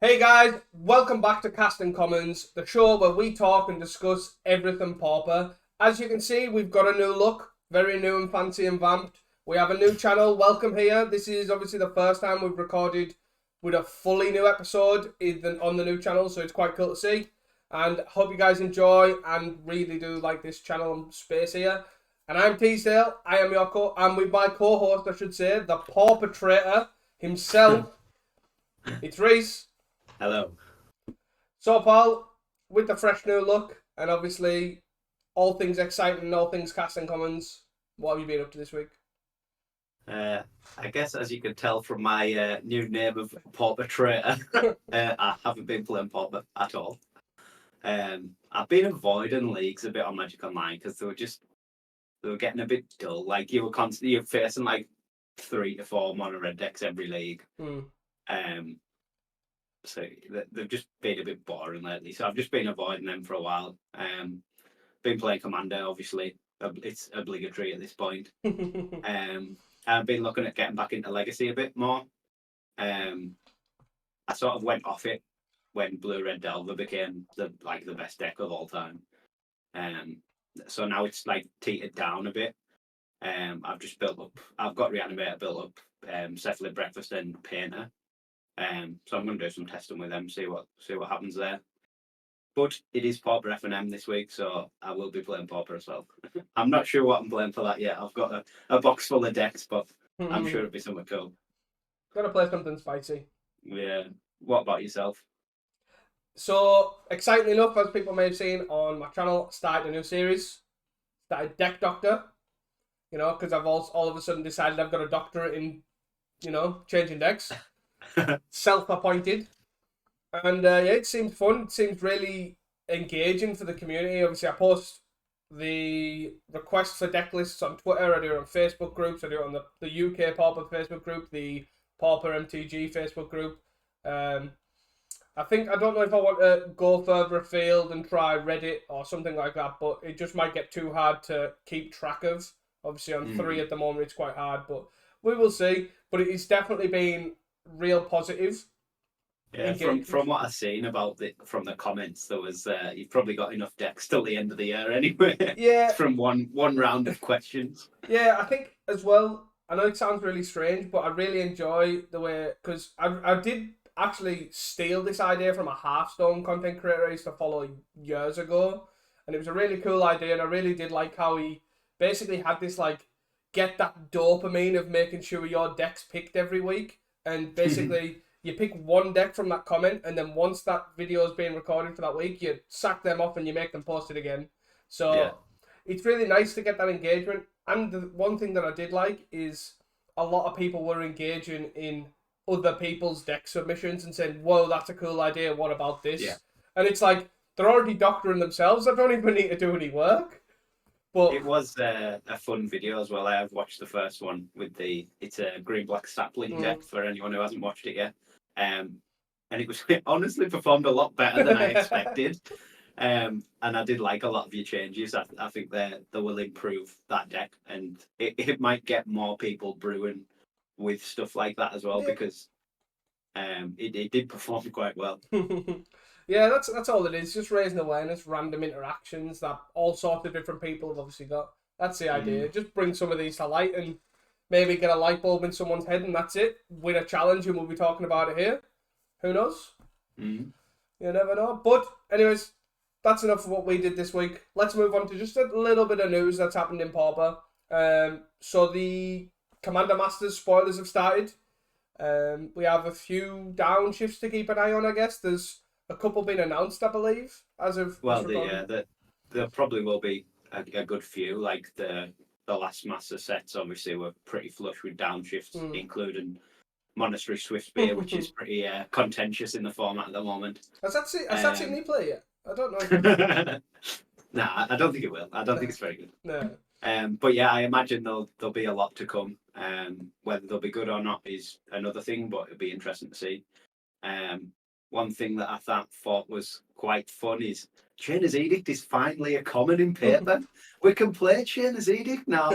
Hey guys, welcome back to Casting Commons, the show where we talk and discuss everything Pauper. As you can see, we've got a new look, very new and fancy and vamped. We have a new channel, welcome here. This is obviously the first time we've recorded with a fully new episode on the new channel, so it's quite cool to see. And hope you guys enjoy and really do like this channel and space here. And I'm Teasdale, I am I'm with my co-host, I should say, the Pauper Traitor himself. It's Reese. Hello. So, Paul, with the fresh new look and obviously all things exciting, all things Casting Commons, what have you been up to this week? I guess as you can tell from my new name of Pauper Traitor, I haven't been playing Pauper at all. I've been avoiding leagues a bit on Magic Online because they were getting a bit dull. Like you're facing like 3 to 4 mono red decks every league. So they've just been a bit boring lately. So I've just been avoiding them for a while. Been playing Commander, obviously. It's obligatory at this point. I've been looking at getting back into Legacy a bit more. I sort of went off it when Blue Red Delver became the best deck of all time. So now it's like teetered down a bit. I've got Reanimator built up, Cephalid Breakfast and Painter. So I'm going to do some testing with them, see what happens there. But it is Pauper F&M this week, so I will be playing Pauper as well. I'm not sure what I'm playing for that yet. I've got a box full of decks, but I'm sure it'll be something cool. Gotta play something spicy. Yeah. What about yourself? So, excitingly enough, as people may have seen on my channel, I started a new series. Started Deck Doctor. Because I've all of a sudden decided I've got a doctorate in, changing decks. Self-appointed. And it seems fun. It seems really engaging for the community. Obviously, I post the requests for deck lists on Twitter. I do it on Facebook groups. I do it on the UK Pauper Facebook group, the Pauper MTG Facebook group. I don't know if I want to go further afield and try Reddit or something like that, but it just might get too hard to keep track of. Obviously, on 3 at the moment, it's quite hard, but we will see. But it's definitely been real positive. Yeah, from what I've seen from the comments, there was you've probably got enough decks till the end of the year anyway. Yeah. From one round of questions. Yeah, I think as well. I know it sounds really strange, but I really enjoy the way, because I did actually steal this idea from a Hearthstone content creator I used to follow years ago, and it was a really cool idea, and I really did like how he basically had this get that dopamine of making sure your deck's picked every week, and basically. You pick one deck from that comment, and then once that video is being recorded for that week, you sack them off and you make them post it again. So It's really nice to get that engagement. And the one thing that I did like is a lot of people were engaging in other people's deck submissions and saying, whoa, that's a cool idea, what about this? Yeah. And it's like, they're already doctoring themselves, I don't even need to do any work. But it was a fun video as well. I have watched the first one it's a green black sapling deck for anyone who hasn't watched it yet. And it honestly performed a lot better than I expected. And I did like a lot of your changes. I think they will improve that deck, and it might get more people brewing with stuff like that as well, because it did perform quite well. Yeah, that's all it is. Just raising awareness, random interactions that all sorts of different people have obviously got. That's the idea. Just bring some of these to light and maybe get a light bulb in someone's head, and that's it. Win a challenge, and we'll be talking about it here. Who knows? You never know. But anyways, that's enough of what we did this week. Let's move on to just a little bit of news that's happened in Pauper. So the Commander Masters spoilers have started. We have a few downshifts to keep an eye on, I guess. There's a couple being announced, I believe, as of... Well, there probably will be a good few. Like the last Master sets obviously were pretty flush with downshifts, including Monastery Swiftspear, which is pretty contentious in the format at the moment. Has that seen me play yet? I don't know. Nah, I don't think it will. I don't think it's very good. No. But yeah, I imagine there'll be a lot to come. Whether they'll be good or not is another thing, but it'll be interesting to see. One thing that I thought was quite fun is Chainer's Edict is finally a common in paper. We can play Chainer's Edict now.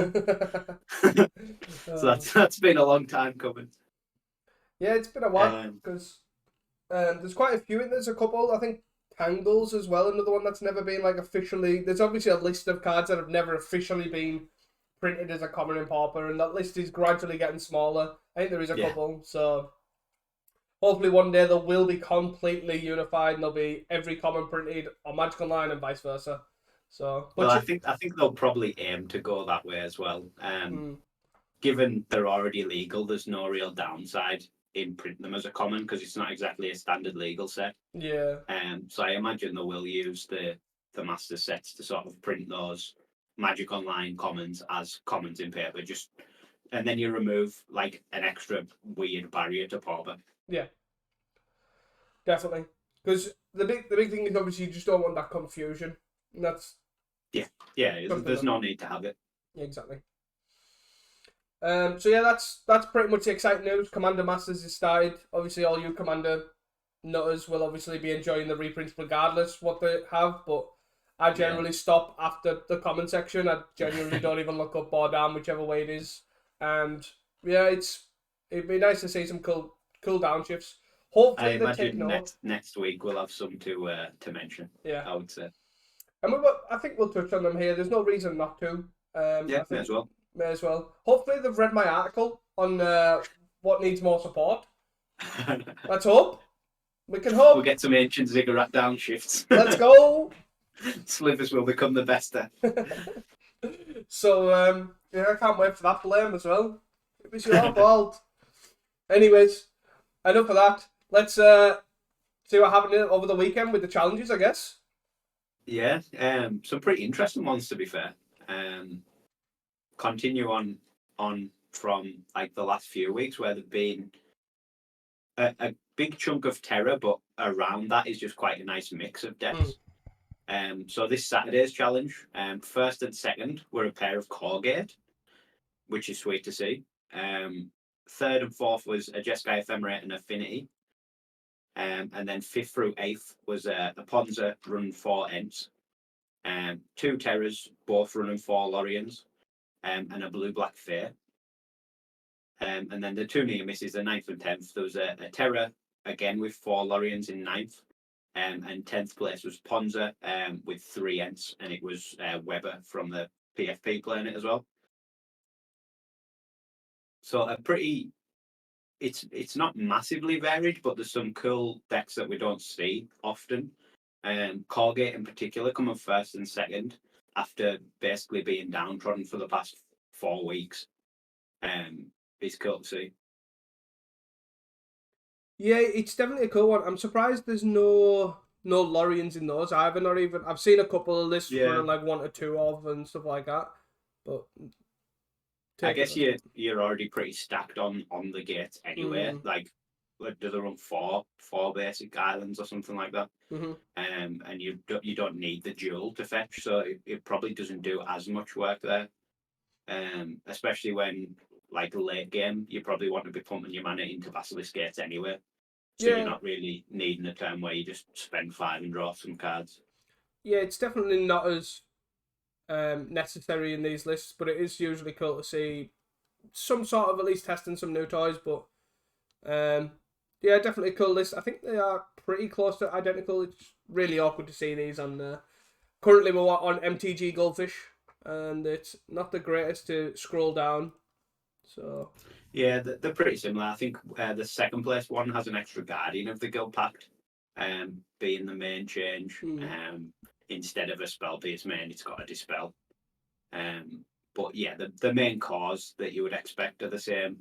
So that's been a long time coming. Yeah, it's been a while, because There's quite a few. There's a couple. I think Tangles as well. Another one that's never been like officially. There's obviously a list of cards that have never officially been printed as a common in Pauper, and that list is gradually getting smaller. I think there is a couple. So hopefully one day they will be completely unified, and there'll be every common printed on Magic Online and vice versa. So, well, I think they'll probably aim to go that way as well. Given they're already legal, there's no real downside in printing them as a common because it's not exactly a standard legal set. Yeah. So I imagine they will use the master sets to sort of print those Magic Online commons as commons in paper. And then you remove like an extra weird barrier to Pauper. Yeah. Definitely, because the big thing is obviously you just don't want that confusion, and that's There's no need to have it. Yeah, exactly. So yeah, that's pretty much the exciting news. Commander Masters has started. Obviously, all you Commander nutters will obviously be enjoying the reprints regardless what they have, but I generally stop after the comment section. I genuinely don't even look up or down, whichever way it is. And yeah, it'd be nice to see some cool downshifts. Hopefully, I imagine next week we'll have some to mention. Yeah, I would say. And I think we'll touch on them here. There's no reason not to. May as well. May as well. Hopefully, they've read my article on what needs more support. Let's hope. We can hope. We'll get some ancient ziggurat downshifts. Let's go. Slivers will become the best there. So, I can't wait for that blame as well. It was your fault. Anyways, enough of that. Let's see what happened over the weekend with the challenges, I guess. Yeah, some pretty interesting ones to be fair. Continue on from like the last few weeks where there've been a big chunk of terror, but around that is just quite a nice mix of decks. So this Saturday's challenge, first and second were a pair of Corgate, which is sweet to see. Third and fourth was a Jeskai Ephemerate and Affinity. And then fifth through eighth was a Ponza running 4 Ents. Two Terrors, both running 4 Lorians. And a blue-black Fae. And then the two near misses, the 9th and 10th, there was a Terror, again with 4 Lorians in 9th. And 10th place was Ponza with 3 Ents, and it was Weber from the PFP playing it as well. So a pretty, it's not massively varied, but there's some cool decks that we don't see often. Corgate in particular coming first and second after basically being downtrodden for the past 4 weeks. It's cool to see. Yeah, it's definitely a cool one. I'm surprised there's no Lorians in those either. Not even I've seen a couple of lists running like 1 or 2 of and stuff like that. But I guess you're already pretty stacked on the gate anyway. Like do they run four basic islands or something like that? And you don't need the duel to fetch, so it probably doesn't do as much work there. Especially when like late game, you probably want to be pumping your mana into Basilisk Gates anyway. So you're not really needing a turn where you just spend 5 and draw some cards. Yeah, it's definitely not as necessary in these lists, but it is usually cool to see some sort of at least testing some new toys. But yeah, definitely a cool list. I think they are pretty close to identical. It's really awkward to see these on there. Currently we're on MTG Goldfish, and it's not the greatest to scroll down. So yeah, they're pretty similar. I think the second place one has an extra Guardian of the Guild Pact, being the main change. Instead of a spell-based main, it's got a dispel. But yeah, the main cores that you would expect are the same.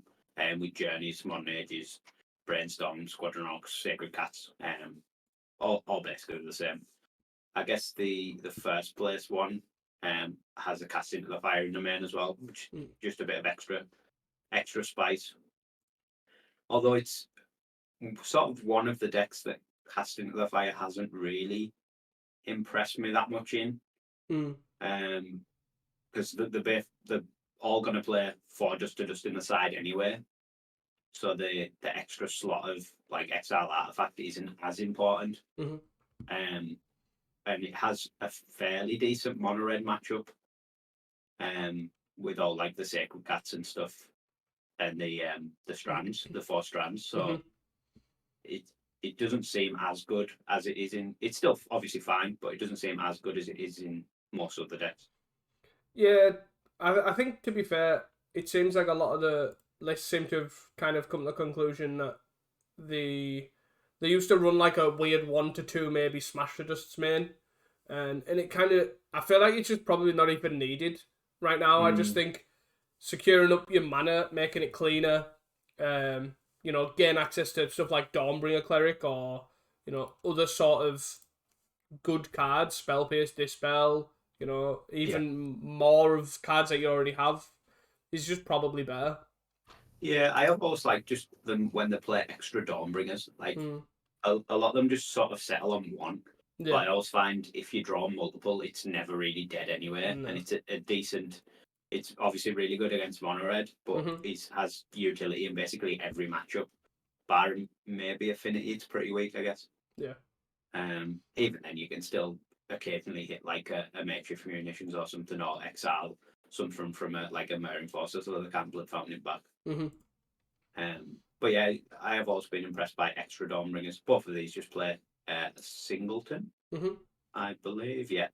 With Journeys, Modern Ages, Brainstorm, Squadron Orcs, Sacred Cats, all basically the same. I guess the first place one has a Cast into the Fire in the main as well, which is just a bit of extra spice. Although it's sort of one of the decks that Cast into the Fire hasn't really impressed me that much in. Because they're all going to play 4 Dust to Dust in the side anyway. So the extra slot of like Exile Artifact isn't as important. And it has a fairly decent mono red matchup. With all like the Sacred Cats and stuff, and the strands, the 4 strands. So it doesn't seem as good as it is in. It's still obviously fine, but it doesn't seem as good as it is in most of the decks. Yeah, I think to be fair, it seems like a lot of the lists seem to have kind of come to the conclusion that the they used to run like a weird 1 to 2 maybe Smash the Dust's main, and it kind of I feel like it's just probably not even needed right now. I just think securing up your mana, making it cleaner, gain access to stuff like Dawnbringer Cleric or other sort of good cards, Spell Pierce, Dispel, even more of cards that you already have is just probably better. Yeah, I almost like just them when they play extra Dawnbringers. Like a lot of them just sort of settle on one. Yeah. But I always find if you draw multiple, it's never really dead anywhere, No. and it's a decent. It's obviously really good against mono red, but it has utility in basically every matchup. Bar maybe Affinity, it's pretty weak, I guess. Yeah. Even then, you can still occasionally hit like a Matrix Munitions or something, or exile something from a Mirror Forcer so they can't blood fountain it back. But yeah, I have also been impressed by extra Dawnbringers. Both of these just play Singleton, I believe. Yeah.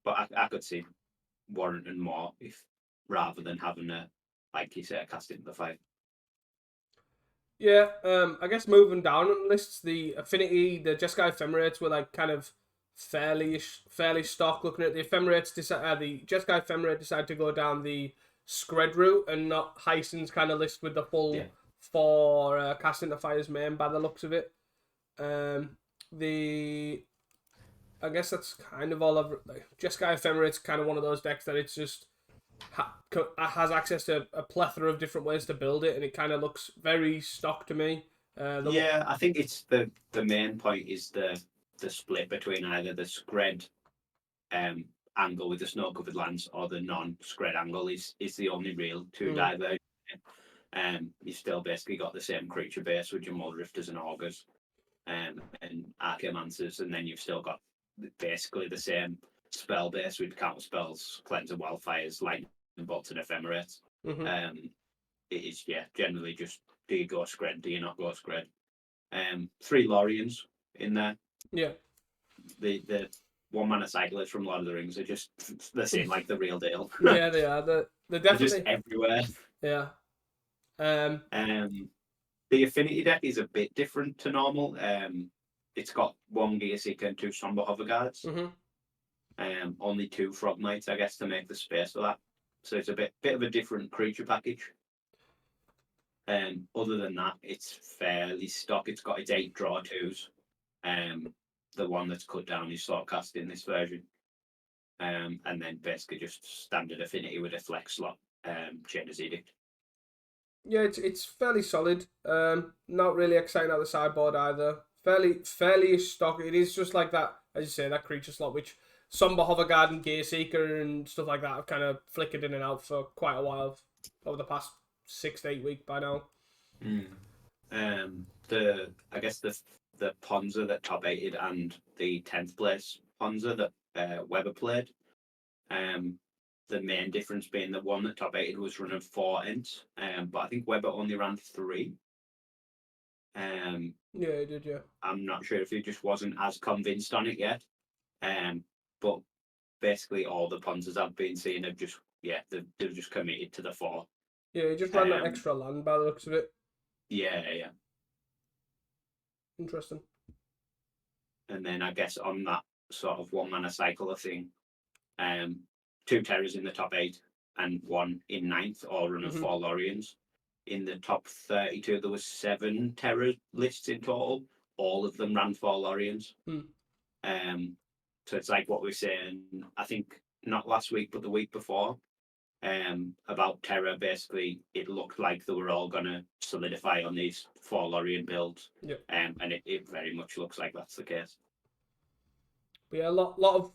But I could see warranting more if rather than having a, like you say, a cast into the fight. Yeah, I guess moving down on lists, the Affinity, the Jeskai Ephemerates were like kind of fairly stock. Looking at the Ephemerates, the Jeskai Ephemerate decided to go down the Scred route and not Heisen's kind of list with the full 4 cast into fire's main by the looks of it. I guess that's kind of all of Jeskai Ephemerate's kind of one of those decks that it's just has access to a plethora of different ways to build it, and it kind of looks very stock to me. I think it's the main point is the split between either the Scred angle with the snow covered lands or the non-Scred angle is the only real two divergent. You've still basically got the same creature base with your Muldrifters and Augurs and Archaeomancers, and then you've still got basically the same spell base with counter spells, Cleanser, Wildfires, Lightning Bolts, and Ephemerates. It is generally just do you go Scred, do you not go Scred? 3 Lorians in there. Yeah. The 1-mana cyclists from Lord of the Rings are just they seem like the real deal. Yeah, they are. They're definitely just everywhere. Yeah. The Affinity deck is a bit different to normal. It's got 1 Gearseeker and 2 Somber Hoverguards. Only 2 Frog Knights, I guess, to make the space for that. So it's a bit of a different creature package. Other than that, it's fairly stock. It's got its 8 draw 2s. The one that's cut down is Swordcast in this version. And then basically just standard Affinity with a flex slot, Chainer's Edict. Yeah, it's fairly solid. Not really exciting out the sideboard either. Fairly stock. It is just like that, as you say, that creature slot, which Somber Hoverguard and Gearseeker and stuff like that have kind of flickered in and out for quite a while over the past 6 to 8 weeks by now. I guess the Ponza that top 8'd and the 10th place Ponza that Weber played. The main difference being the one that top 8'd was running 4 ints, but I think Weber only ran 3. Yeah, he did, yeah. I'm not sure if he just wasn't as convinced on it yet. But basically all the Ponzas I've been seeing have just they've just committed to the 4. Yeah, he just ran that extra land by the looks of it. Yeah. Interesting. And then I guess on that sort of 1-mana cycle of thing, 2 Terrors in the top 8 and 1 in 9th, all running 4 Lorians. In the top 32, there was 7 Terror lists in total. All of them ran 4 Lorians. So it's like what we were saying, I think not last week, but the week before, about Terror. Basically, it looked like they were all going to solidify on these 4 Lorien builds. Yep. And it very much looks like that's the case. But yeah, a lot of...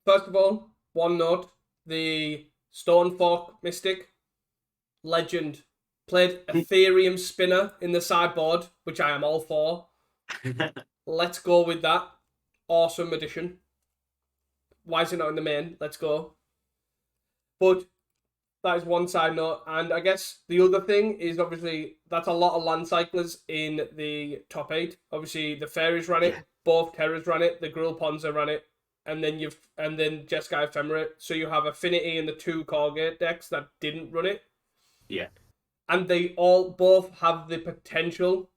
First of all, one note, the Stonefork Mystic, legend, played Ethereum Spinner in the sideboard, which I am all for. Let's go with that. Awesome addition. Why is it not in the main? Let's go. But That is one side note, and I guess the other thing is obviously that's a lot of land cyclers in the top 8. Obviously, the fairies ran it, Yeah. both terrors ran it, the Gruul Ponza ran it, and then Jeskai Ephemerate. So you have Affinity and the 2 Colgate decks that didn't run it, Yeah. and they all both have the potential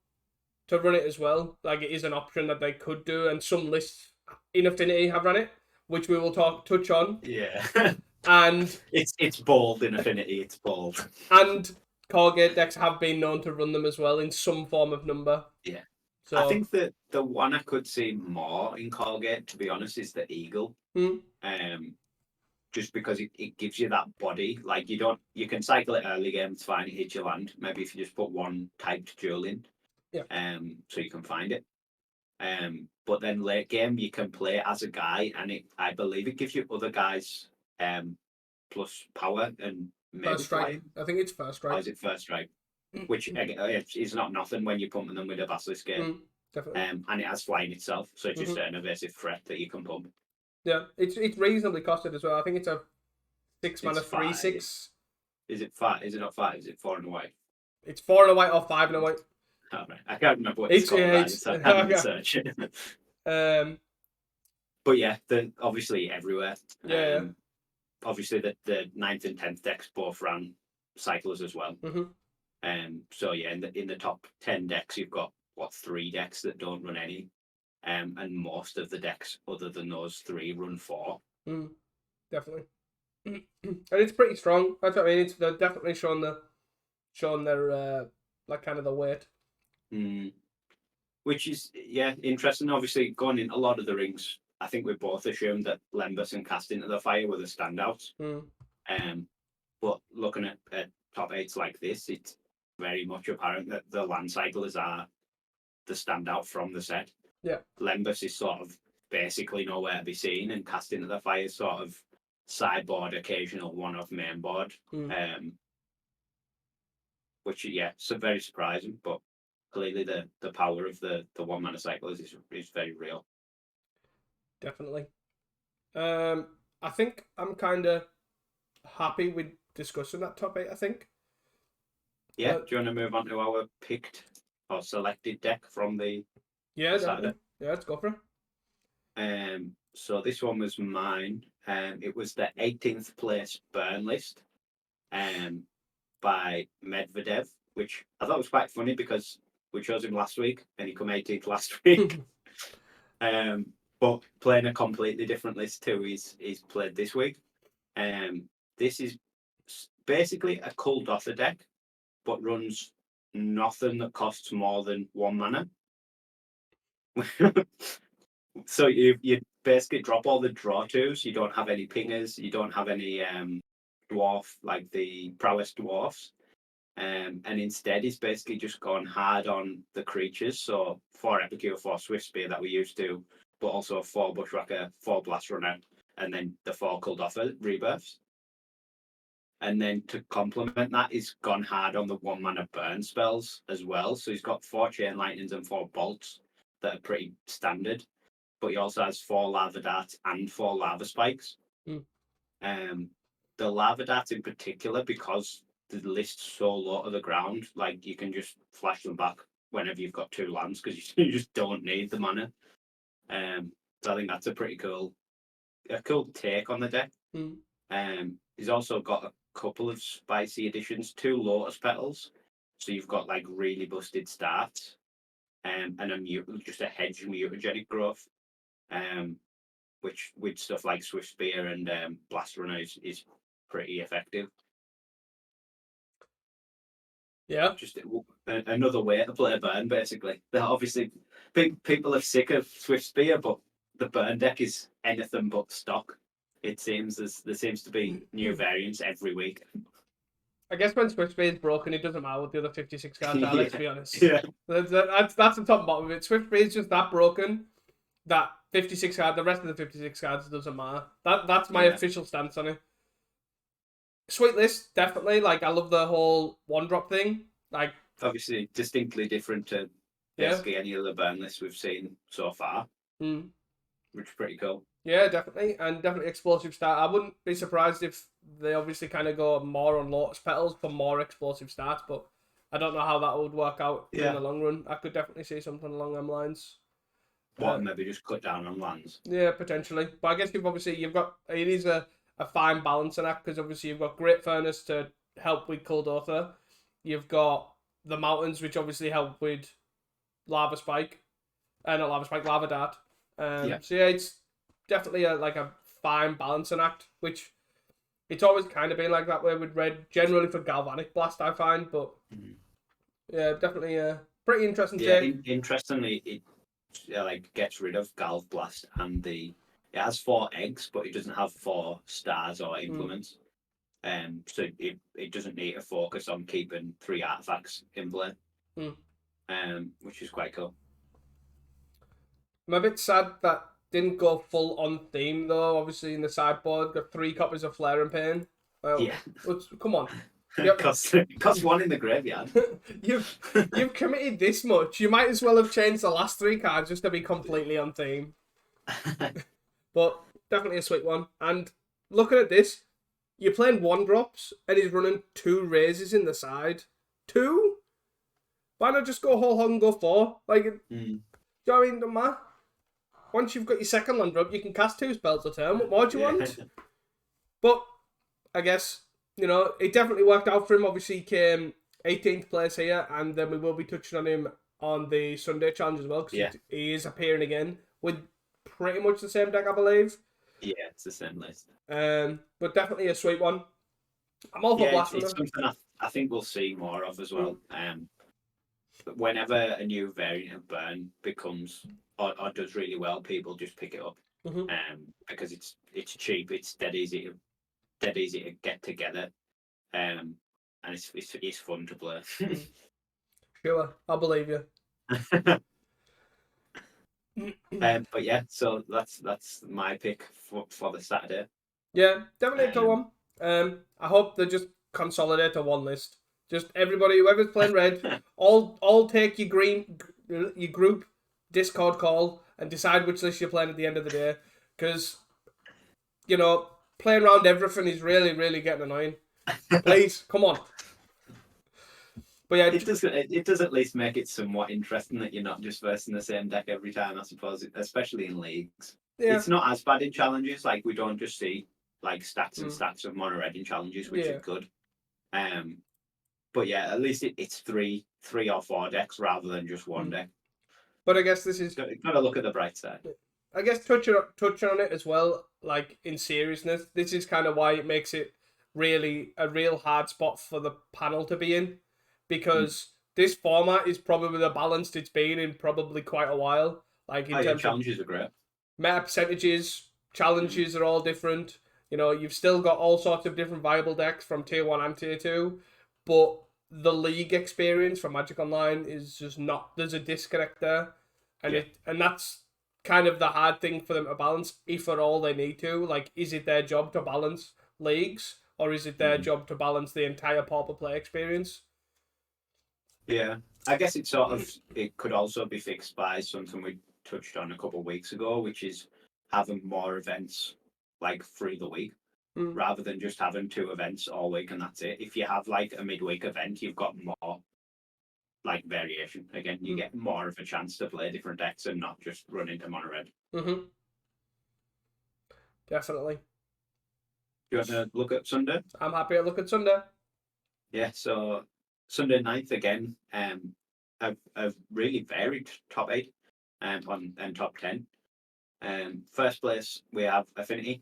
to run it as well. Like it is an option that they could do, and some lists in Affinity have run it, which we will touch on. Yeah. And it's bold in Affinity. It's bold. And Colgate decks have been known to run them as well in some form of number. Yeah. So I think that the one I could see more in Colgate, to be honest, is the Eagle. Just because it gives you that body. Like you can cycle it early game, it's fine, it hits your land. Maybe if you just put one typed jewel in. Yeah. So you can find it. But then late game you can play as a guy, and I believe it gives you other guys plus power and maybe first strike. flying. I think it's first strike. Or is it first strike? Which is not nothing when you're pumping them with a Basilisk game. Definitely. And it has flying itself, so it's just an evasive threat that you can pump. Yeah, it's reasonably costed as well. I think it's a 6 mana 3/6. Is it 5? Is it not 5? Is it 4 and a white? It's 4 and a white or 5 and a white. Oh, right. I can't remember what it's called. Search. But yeah, obviously everywhere. Yeah. Obviously the 9th and 10th decks both ran cyclers as well. So yeah, in the top 10 decks you've got 3 decks that don't run any. And most of the decks other than those 3 run 4. Definitely. And it's pretty strong. That's what I mean. They're definitely showing their like kind of the weight. Which is interesting. Obviously, going in a lot of the rings, I think we both assumed that Lembas and Cast Into the Fire were the standouts. But looking at top 8s like this, it's very much apparent that the land cyclers are the standout from the set. Yeah. Lembas is sort of basically nowhere to be seen, and Cast Into the Fire is sort of sideboard, occasional one-off main board. Which so very surprising, but clearly the power of the 1 mana cyclers is very real. Definitely. I think I'm kind of happy with discussing that top 8. I think. Yeah. Do you want to move on to our picked or selected deck from the? Yeah, definitely. Yeah, let's go for it. So this one was mine. It was the 18th place burn list. By Medvedev, which I thought was quite funny because we chose him last week and he come 18th last week. But playing a completely different list too. He's played this week. This is basically a Kuldotha deck, but runs nothing that costs more than 1 mana. So you basically drop all the draw 2s. You don't have any pingers. You don't have any dwarf like the prowess dwarfs. And instead he's basically just gone hard on the creatures. So 4 Epicure, 4 Swiftspear that we used to, but also 4 Bushwhacker, 4 Blast Runner, and then the 4 Kuldotha rebirths. And then to complement that, he's gone hard on the 1 mana burn spells as well. So he's got 4 Chain Lightnings and 4 Bolts that are pretty standard. But he also has 4 Lava Darts and 4 Lava Spikes. The Lava Darts in particular, because the list's so low to the ground, like you can just flash them back whenever you've got 2 lands because you just don't need the mana. So I think that's a pretty cool take on the deck. He's also got a couple of spicy additions, 2 Lotus Petals, so you've got like really busted starts, and just a hedge mutagenic growth, which with stuff like Swiftspear and Blast Runner is pretty effective. Yeah. Just another way to play a burn, basically. Obviously, people are sick of Swiftspear, but the burn deck is anything but stock. It seems there seems to be new variants every week. I guess when Swiftspear is broken, it doesn't matter what the other 56 cards are, let's be honest. Yeah. That's the top and bottom of it. Swiftspear is just that broken that 56 card, the rest of the 56 cards doesn't matter. That's my official stance on it. Sweet list, definitely. Like, I love the whole 1-drop thing. Like, obviously, distinctly different to basically any other burn lists we've seen so far. Which is pretty cool. Yeah, definitely. And definitely explosive start. I wouldn't be surprised if they obviously kind of go more on Lotus Petals for more explosive starts, but I don't know how that would work out in Yeah. the long run. I could definitely see something along them lines. Maybe just cut down on lands. Yeah, potentially. But I guess you've got it is a fine balancing act because obviously you've got Great Furnace to help with Kuldotha. You've got the mountains which obviously help with Lava Spike. Not Lava Spike, Lava Dart. Yeah. So yeah, it's definitely a fine balancing act, which it's always kind of been like that way with Red, generally for Galvanic Blast, I find. But yeah, definitely a pretty interesting take. Interestingly, it like gets rid of Galv Blast and it has 4 eggs, but it doesn't have 4 stars or implements. So it doesn't need to focus on keeping 3 artifacts in play. Which is quite cool. I'm a bit sad that didn't go full on theme though. Obviously, in the sideboard, got 3 copies of Flare and Pain. Well, yeah, come on. Cost 1 in the graveyard. You've committed this much. You might as well have changed the last 3 cards just to be completely on theme. But definitely a sweet one. And looking at this, you're playing 1-drops and he's running 2 raises in the side. 2? Why not just go whole hog and go 4? Like, do you know what I mean? Don't matter. Once you've got your second land drop, you can cast 2 spells a turn. What more do you want? But I guess, it definitely worked out for him. Obviously, he came 18th place here, and then we will be touching on him on the Sunday challenge as well, because he is appearing again with pretty much the same deck, I believe. Yeah, it's the same list. But definitely a sweet one. I'm all for Blasphemous. It's something I think we'll see more of as well. Whenever a new variant of Burn becomes or does really well, people just pick it up. Because it's cheap, it's dead easy to get together, and it's fun to play. Sure, I believe you. But yeah, so that's my pick for the Saturday. Yeah, definitely a cool one. I hope they just consolidate to one list. Just everybody, whoever's playing Red, all take your group Discord call and decide which list you're playing at the end of the day. Because, playing around everything is really, really getting annoying. Please, come on. But yeah, it does at least make it somewhat interesting that you're not just versing the same deck every time, I suppose, especially in leagues. Yeah. It's not as bad in challenges. Like, we don't just see like stats and stats of mono red in challenges, which is good. But yeah, at least it's three or 4 decks rather than just one deck. But I guess this is got to look at the bright side. I guess touching on it as well, like in seriousness, this is kind of why it makes it really a real hard spot for the panel to be in, because this format is probably the balanced it's been in probably quite a while. Like in terms challenges are great. Meta percentages, challenges are all different. You've still got all sorts of different viable decks from tier 1 and tier 2, but the league experience from Magic Online is just not. There's a disconnect there, and and that's kind of the hard thing for them to balance, if at all they need to. Like, is it their job to balance leagues, or is it their job to balance the entire Pauper play experience? Yeah, I guess it could also be fixed by something we touched on a couple of weeks ago, which is having more events like through the week, rather than just having 2 events all week and that's it. If you have like a midweek event, you've got more like variation. Again, you get more of a chance to play different decks and not just run into mono red. Definitely. Do you want to look at Sunday? I'm happy to look at Sunday. Yeah, so Sunday 9th again, a really varied top 8 and top 10. First place we have Affinity,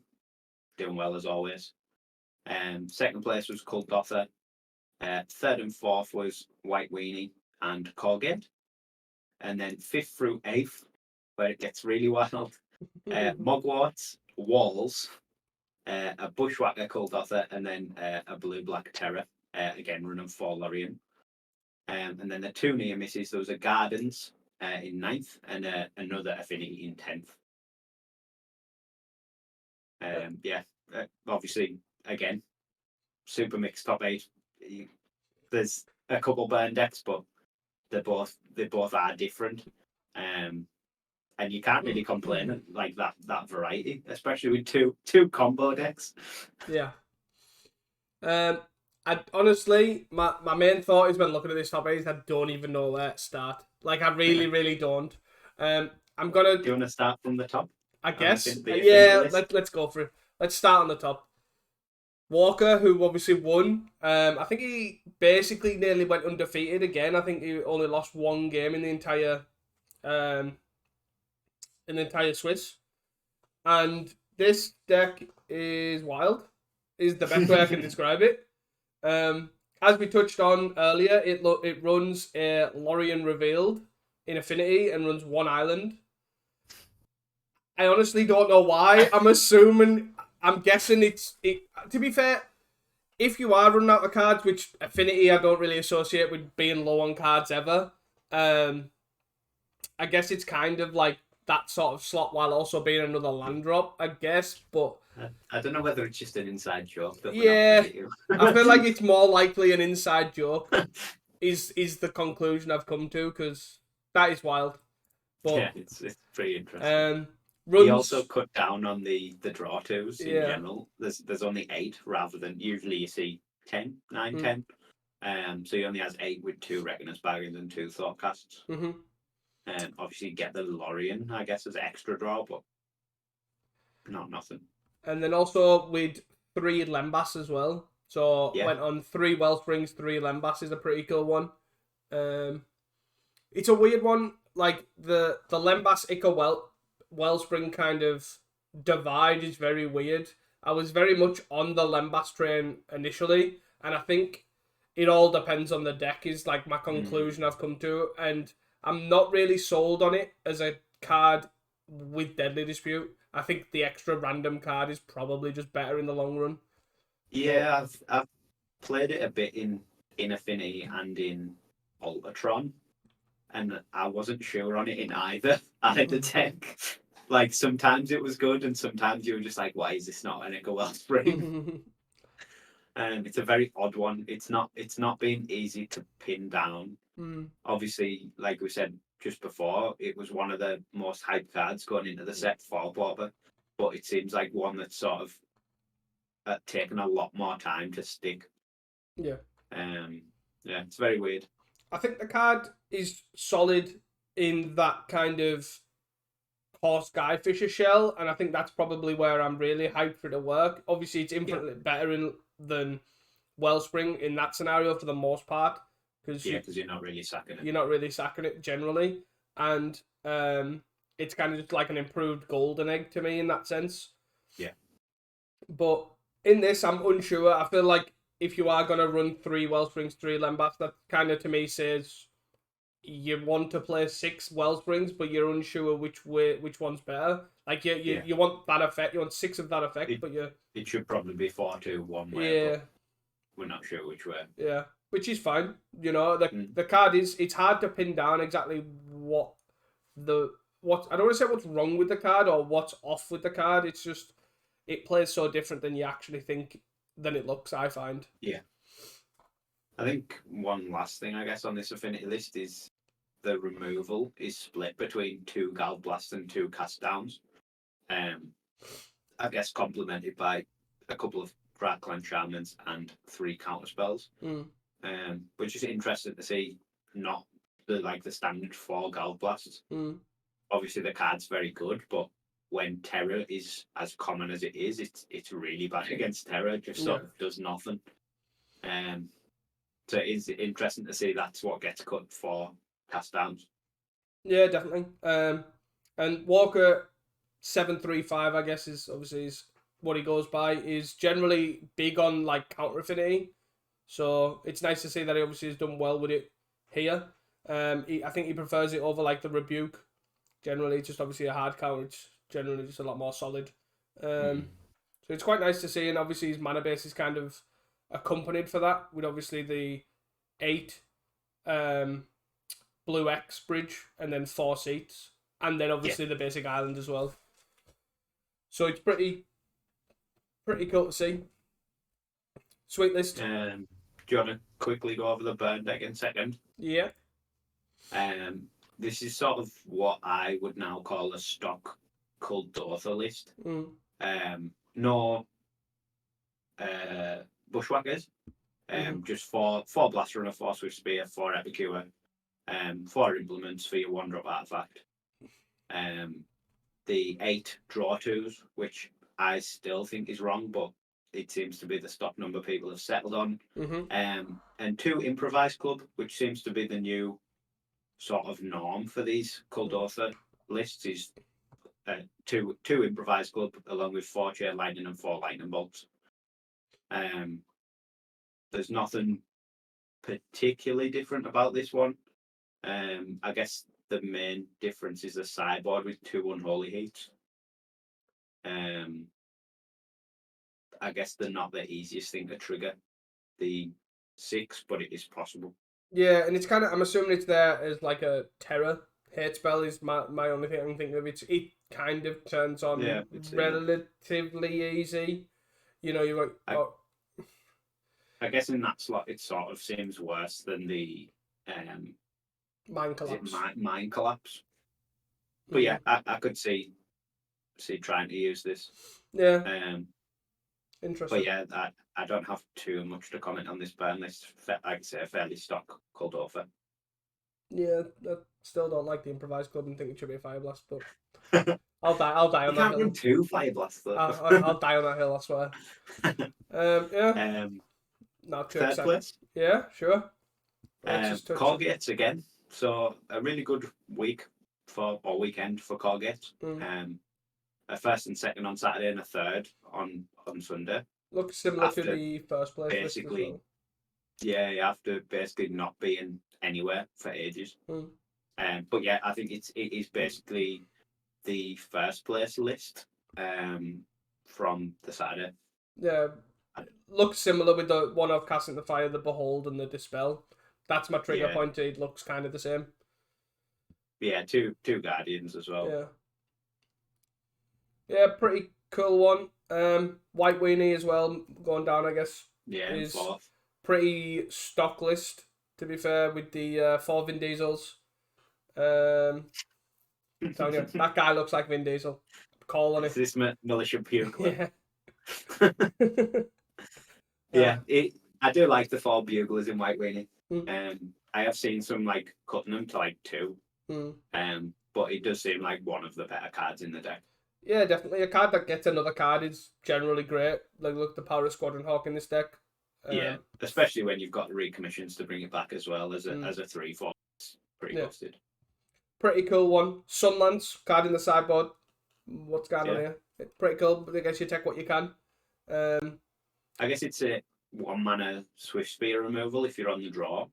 doing well as always. Second place was Kuldotha. Third and fourth was White Weenie and Colgate. And then 5th through 8th, where it gets really wild, Mugworts, Walls, a Bushwhacker Kuldotha, and then a Blue-Black Terror, again running for Lorien. And then the 2 near misses, there was a Gardens in 9th and another Affinity in 10th. Obviously, again, super mixed top 8. There's a couple burn decks, but they both are different, and you can't really complain like that variety, especially with two combo decks. Yeah, I honestly, my main thought is when looking at this topic is I don't even know where to start. Like I really, really don't. I'm gonna, Do you want to start from the top? I On guess, the affinity yeah. list? Let's go for it. Let's start on the top. Walker, who obviously won. I think he basically nearly went undefeated again. I think he only lost one game um in the entire Swiss. And this deck is wild. Is the best way I can describe it. As we touched on earlier, it runs a Lorien Revealed in Affinity and runs one island. I honestly don't know why. I'm guessing it's it. To be fair, if you are running out of cards, which Affinity I don't really associate with being low on cards ever, um, I guess it's kind of like that sort of slot while also being another land drop, I guess. But I don't know whether it's just an inside joke that we're not yeah, pretty. I feel like it's more likely an inside joke. Is the conclusion I've come to because that is wild. Yeah, But it's pretty interesting. um, He also runs cut down on the draw twos in yeah. general. There's only 8 rather than usually you see 10, 9, Mm. 10. So he only has 8 with 2 Reckoner's Bargains and 2 Thoughtcasts. Mm-hmm. Obviously you get the Lorien, I guess, as extra draw, but not nothing. And then also with 3 Lembas as well. So Yeah. went on 3 Wellsprings, 3 Lembas is a pretty cool one. It's a weird one. Like the Lembas Ica Wellspring kind of divide is very weird. I was very much on the Lembas train initially, and I think it all depends on the deck. Is like my conclusion I've come to, and I'm not really sold on it as a card with Deadly Dispute. I think the extra random card is probably just better in the long run. Yeah, I've played it a bit in Affinity and in Ultratron, and I wasn't sure on it in either deck. Like sometimes it was good, and sometimes you were just like, "Why is this not an Ica Wellspring?" And it's a very odd one. It's not been easy to pin down. Obviously, like we said just before, it was one of the most hyped cards going into the set for Pauper, but it seems like one that's sort of taken a lot more time to stick. Yeah. Yeah, it's very weird. I think the card is solid in that kind of Horse Guy Fisher shell, and I think that's probably where I'm really hyped for it to work. Obviously, it's infinitely better than Wellspring in that scenario for the most part, because you're not really sacking it. You're not really sacking it generally, and it's kind of just like an improved Golden Egg to me in that sense. Yeah. But in this, I'm unsure. I feel like if you are gonna run 3 Wellsprings, 3 Lembas, that kind of to me says you want to play 6 Wellsprings, but you're unsure which one's better. Like you want that effect, you want 6 of that effect, but it should probably be 4-2 one way. Yeah, but we're not sure which way. Yeah, which is fine. You know, the card is it's hard to pin down exactly what I don't want to say what's wrong with the card or what's off with the card. It's just it plays so different than you actually think than it looks. I find. Yeah. I think one last thing, I guess, on this affinity list is the removal is split between 2 Galblast and 2 Cast Downs. I guess complemented by a couple of Clan Shamans and 3 counterspells. Which is interesting to see, not the standard 4 Galblasts. Obviously the card's very good, but when Terror is as common as it is, it's really bad against Terror. It just sort of does nothing. So it is interesting to see that's what gets cut for Cast Downs. Yeah, definitely. And Walker 735, I guess, is what he goes by. Is generally big on like counter affinity, so it's nice to see that he obviously has done well with it here. I think he prefers it over like the Rebuke. Generally, it's just obviously a hard counter. It's generally just a lot more solid. So it's quite nice to see, and obviously his mana base is kind of accompanied for that with obviously the 8 Blue X bridge and then 4 seats, and then obviously the basic island as well. So it's pretty cool to see. Sweet list. Do you want to quickly go over the burn deck in second? Yeah. This is sort of what I would now call a stock Kuldotha list. No Bushwhackers. Mhm. Just four Blast Runner, 4 Swift Spear, 4 Epicure, 4 implements for your 1-drop artifact. The 8 Draw 2s, which I still think is wrong, but it seems to be the stock number people have settled on. Mhm. And 2 Improvised Club, which seems to be the new sort of norm for these Kuldotha lists, is two Improvised Club along with 4 Chain Lightning and 4 Lightning Bolts. There's nothing particularly different about this one. I guess the main difference is the sideboard with 2 Unholy Heats. I guess they're not the easiest thing to trigger, the 6, but it is possible. Yeah, and it's kind of, I'm assuming it's there as like a terror hate spell is my only thing I'm thinking of. It kind of turns on Yeah, it's relatively easy. You know, you're like, oh, I guess in that slot it sort of seems worse than the Mind is it Collapse. Mind Collapse? But yeah, I could see trying to use this. Yeah, But interesting. yeah, I don't have too much to comment on this burn list. Like I say, a fairly stock Kuldotha. Yeah, I still don't like the Improvised Club and think it should be a Fire Blast, but I'll die You on that can't run hill. 2 Fire Blasts though. I'll die on that hill, I swear. Yeah, not too Third excited. place. Yeah, sure. Let's just touch Core Gates again. So a really good week or weekend for Core Gates. A first and second on Saturday and a third on Sunday. Looks similar to the first place basically, list as well. Yeah, after basically not being anywhere for ages. But yeah, I think it is basically the first place list from the Saturday. Yeah, looks similar with the one of Casting the Fire, the Behold, and the Dispel. That's my trigger point. It looks kind of the same. Yeah, two Guardians as well. Yeah, pretty cool one. White Weenie as well, going down, I guess. Yeah, is fourth. Pretty stock list, to be fair, with the 4 Vin Diesels. Telling you, that guy looks like Vin Diesel. Calling it. Is this Militia Bugler? Yeah. I do like the 4 Buglers in White Weenie. Mm. I have seen some like cutting them to like 2. Mm. But it does seem like one of the better cards in the deck. Yeah, definitely. A card that gets another card is generally great. Like, look, the Power of Squadron Hawk in this deck. Yeah, especially when you've got recommissions to bring it back as well as a 3/4. It's pretty busted. Pretty cool one. Sunlance card in the sideboard. What's going on here? Pretty cool. But I guess you take what you can. I guess it's a 1 mana Swift Spear removal if you're on the draw.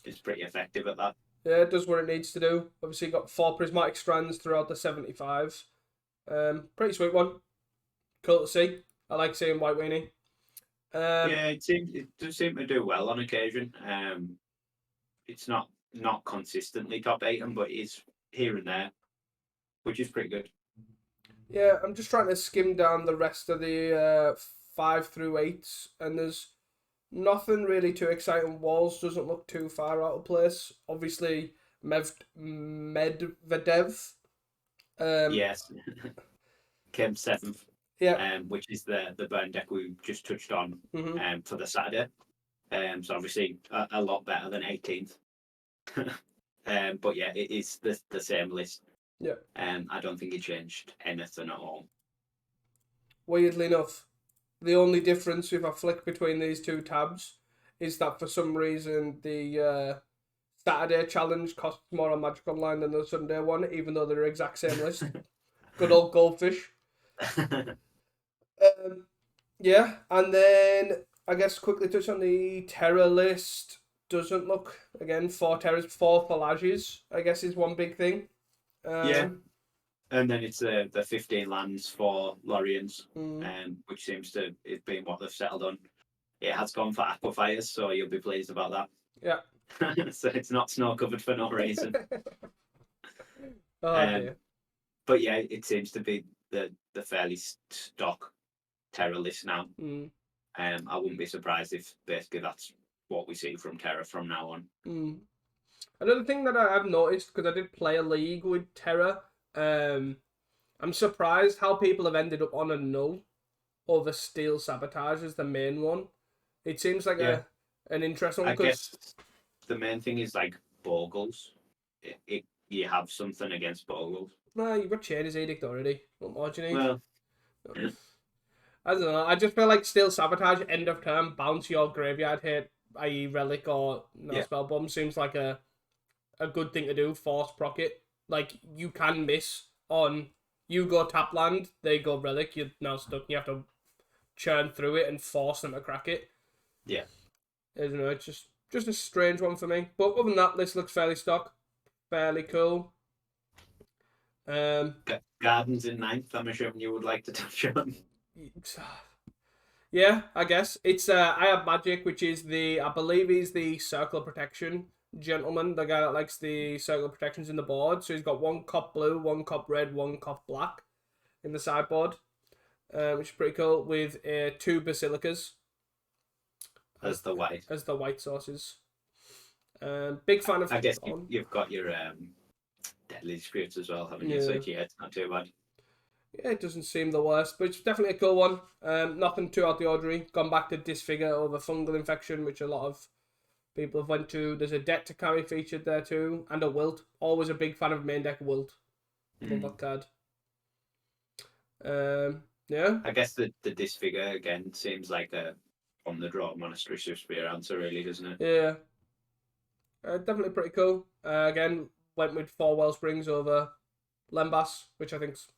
It's pretty effective at that. Yeah, it does what it needs to do. Obviously, you got 4 Prismatic Strands throughout the 75s. Pretty sweet one. Cool to see. I like seeing White Weenie. Yeah, it does seem to do well on occasion. It's not consistently top 8, but it's here and there, which is pretty good. Yeah, I'm just trying to skim down the rest of the 5 through 8s, and there's nothing really too exciting. Walls doesn't look too far out of place. Obviously, Medvedev. Yes. Came 7th. Yeah. Which is the burn deck we just touched on for the Saturday. So obviously a lot better than 18th. But yeah, it is the same list. Yeah. I don't think it changed anything at all. Weirdly enough, the only difference if I flick between these 2 tabs is that for some reason the Saturday challenge costs more on Magic Online than the Sunday one, even though they're the exact same list. Good old goldfish. Yeah, and then I guess quickly touch on the Terror list. Doesn't look, again, 4 Terrors, 4 Falages, I guess is one big thing. Yeah. And then it's the 15 lands for Lorians, which seems to have been what they've settled on. It has gone for Aquafires, so you'll be pleased about that. Yeah. So it's not snow covered for no reason. Dear. But yeah, it seems to be the fairly stock Terror list now. I wouldn't be surprised if basically that's what we see from Terror from now on. Another thing that I've noticed, because I did play a league with Terror, I'm surprised how people have ended up on a null. over Steel Sabotage as the main one. It seems like Yeah. an interesting one I because guess the main thing is like Bogles. You have something against Bogles. you've got Chainer's Edict already. What more do you need? Well, I don't know. I just feel like Steel Sabotage, end of turn, bounce your graveyard hit, i.e. Relic or no Yeah. spell bomb, seems like a good thing to do. Force proc it. Like, you can miss on, you go tap land, they go Relic, you're now stuck. You have to churn through it and force them to crack it. yeah. I don't know, it's just a strange one for me. But other than that, this looks fairly stock. Fairly cool. Gardens in ninth, I'm assuming you would like to touch on. Yeah, I guess. It's I have Magic, which is I believe he's the Circle of Protection gentleman, the guy that likes the Circle of Protections in the board. So he's got 1 cop blue, 1 cop red, 1 cop black in the sideboard, which is pretty cool, with 2 Basilicas As the white. as the white sources. Big fan of. I guess you've got your Deadly Disputes as well, haven't you? Yeah. So yeah, it's not too bad. Yeah, it doesn't seem the worst, but it's definitely a cool one. Nothing too out of the ordinary. Gone back to Disfigure over fungal infection, which a lot of people have went to. There's a Debt to Carry featured there too, and a Wilt. Always a big fan of main deck Wilt. Love that card. Yeah. I guess the Disfigure again seems like a on the draw Monastery Spear answer, really, doesn't it? Yeah. Definitely pretty cool. Again, went with 4 Wellsprings over Lembas, which I think's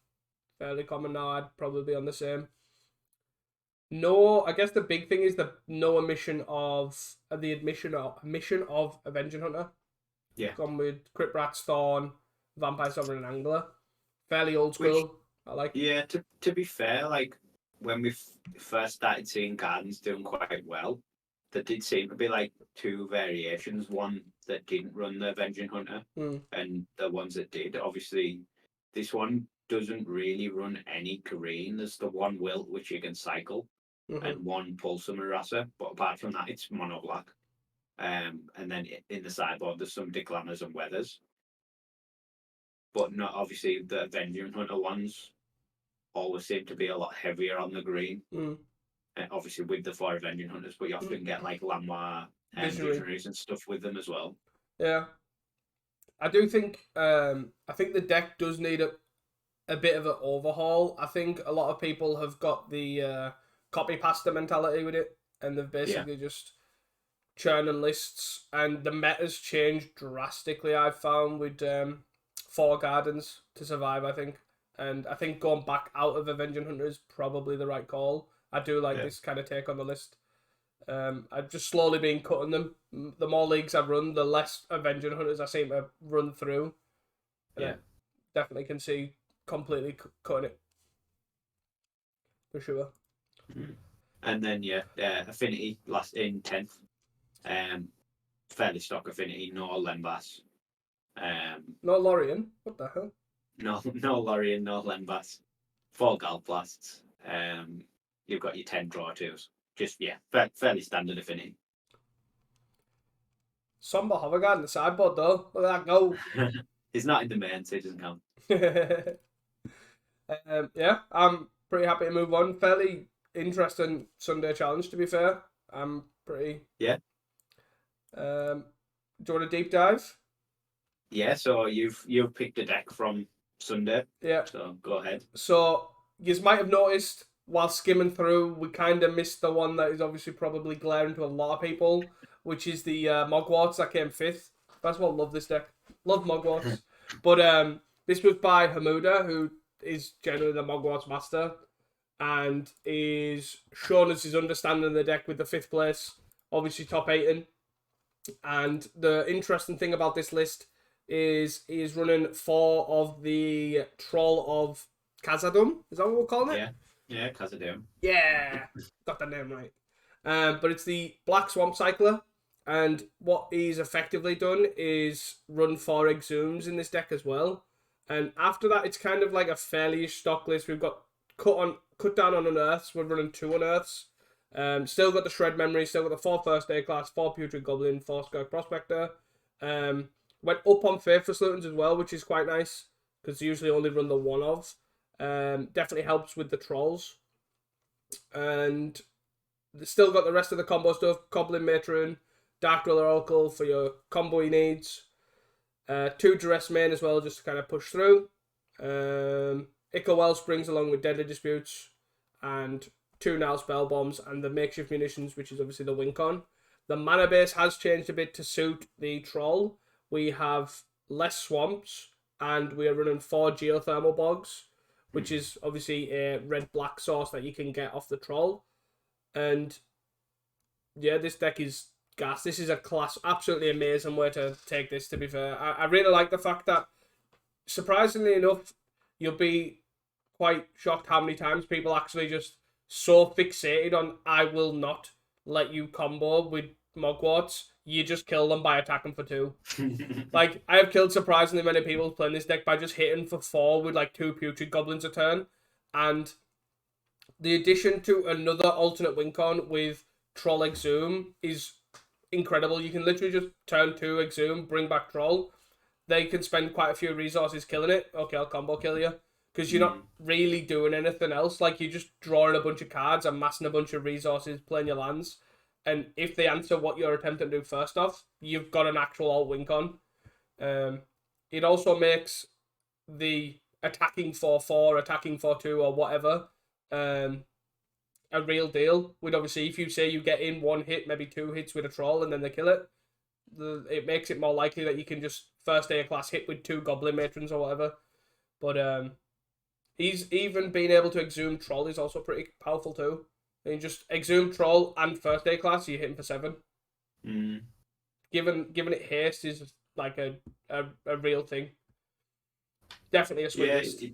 fairly common now. I'd probably be on the same. No, I guess the big thing is no omission of the admission of Avenging Hunter. Yeah. Gone with Crypt Rats, Thorn, Vampire Sovereign, and Angler. Fairly old school. I like. Yeah, to be fair, like when we first started seeing Gardens doing quite well, there did seem to be like 2 variations. One that didn't run the Avenging Hunter, and the ones that did. Obviously, this one doesn't really run any green. There's the 1 Wilt which you can cycle, and 1 Pulsar Marassa. But apart from that, it's mono black. And then in the sideboard, there's some Declammers and Weathers. But not obviously the Avenging Hunter ones always seem to be a lot heavier on the green. Obviously with the 4 Avenging Hunters, but you often get like Lanois and Visionaries and stuff with them as well. Yeah. I do think I think the deck does need a bit of an overhaul. I think a lot of people have got the copy pasta mentality with it, and they've basically just churning lists, and the meta's changed drastically, I've found, with 4 Gardens to survive, I think. And I think going back out of Avenging Hunter is probably the right call. I do like this kind of take on the list. I've just slowly been cutting them. The more leagues I've run, the less Avenging Hunters I seem to run through. And I definitely can see completely cutting it. For sure. And then, Affinity last in 10th. Fairly stock Affinity, no Lembas. No Lorien? What the hell? No Lorien, no Lembas. 4 Galblasts. You've got your 10 draw twos. Just, fairly standard Affinity. Somber Hoverguard in the sideboard, though. Look at that go. He's not in the main, so he doesn't count. I'm pretty happy to move on. Fairly interesting Sunday challenge, to be fair. I'm pretty... Yeah. Do you want a deep dive? Yeah, so you've picked a deck from Sunday. Yeah. So go ahead. So you might have noticed while skimming through, we kind of missed the one that is obviously probably glaring to a lot of people, which is the Mogwarts that came 5th. First of all, love this deck. Love Mogwarts. But this was by Hamuda, who is generally the Mogwarts master, and is shown as his understanding of the deck with the 5th place, obviously top 8. And the interesting thing about this list is he is running 4 of the Troll of Khazad-dûm. Is that what we're calling it? Yeah, Khazad-dûm. Yeah, got the name right. But it's the Black Swamp Cycler, and what he's effectively done is run 4 Exhumes in this deck as well. And after that, it's kind of like a fairly stock list. We've got cut down on Unearths. We're running 2 Unearths. Still got the Shred Memory, still got the 4 First Aid Class, 4 Putrid Goblin, 4 Skirk Prospector. Went up on Faithless Lutins as well, which is quite nice, because usually only run the 1 of. Definitely helps with the Trolls. and they've still got the rest of the combo stuff: Goblin Matron, Dark Dweller Oracle for your combo needs. 2 Duress Main as well, just to kind of push through. Ichor Wellsprings along with Deadly Disputes, and 2 now Spell Bombs, and the Makeshift Munitions, which is obviously the Wincon. The mana base has changed a bit to suit the Troll. We have less swamps, and we are running 4 Geothermal Bogs, which is obviously a red-black source that you can get off the Troll. And yeah, this deck is gas. This is a class, absolutely amazing way to take this, to be fair. I really like the fact that, surprisingly enough, you'll be quite shocked how many times people actually just so fixated on, I will not let you combo with Mogwarts. You just kill them by attacking for 2. Like, I have killed surprisingly many people playing this deck by just hitting for 4 with like 2 Putrid Goblins a turn. And the addition to another alternate Wincon with Troll Exhume is incredible. You can literally just turn 2 Exhume, bring back Troll. They can spend quite a few resources killing it. Okay, I'll combo kill you. Because you're not really doing anything else. Like, you're just drawing a bunch of cards, amassing a bunch of resources, playing your lands. And if they answer what you're attempting to do first off, you've got an actual alt Wincon. It also makes the attacking 4/4, attacking 4/2, or whatever, a real deal. With obviously, if you say you get in 1 hit, maybe 2 hits with a Troll, and then they kill it, it makes it more likely that you can just first day of class hit with 2 Goblin Matrons or whatever. But he's even being able to Exhume Troll is also pretty powerful too. And you just Exhume Troll and first day class, you hit him for 7. Given it haste is like a real thing. Definitely a sweet list.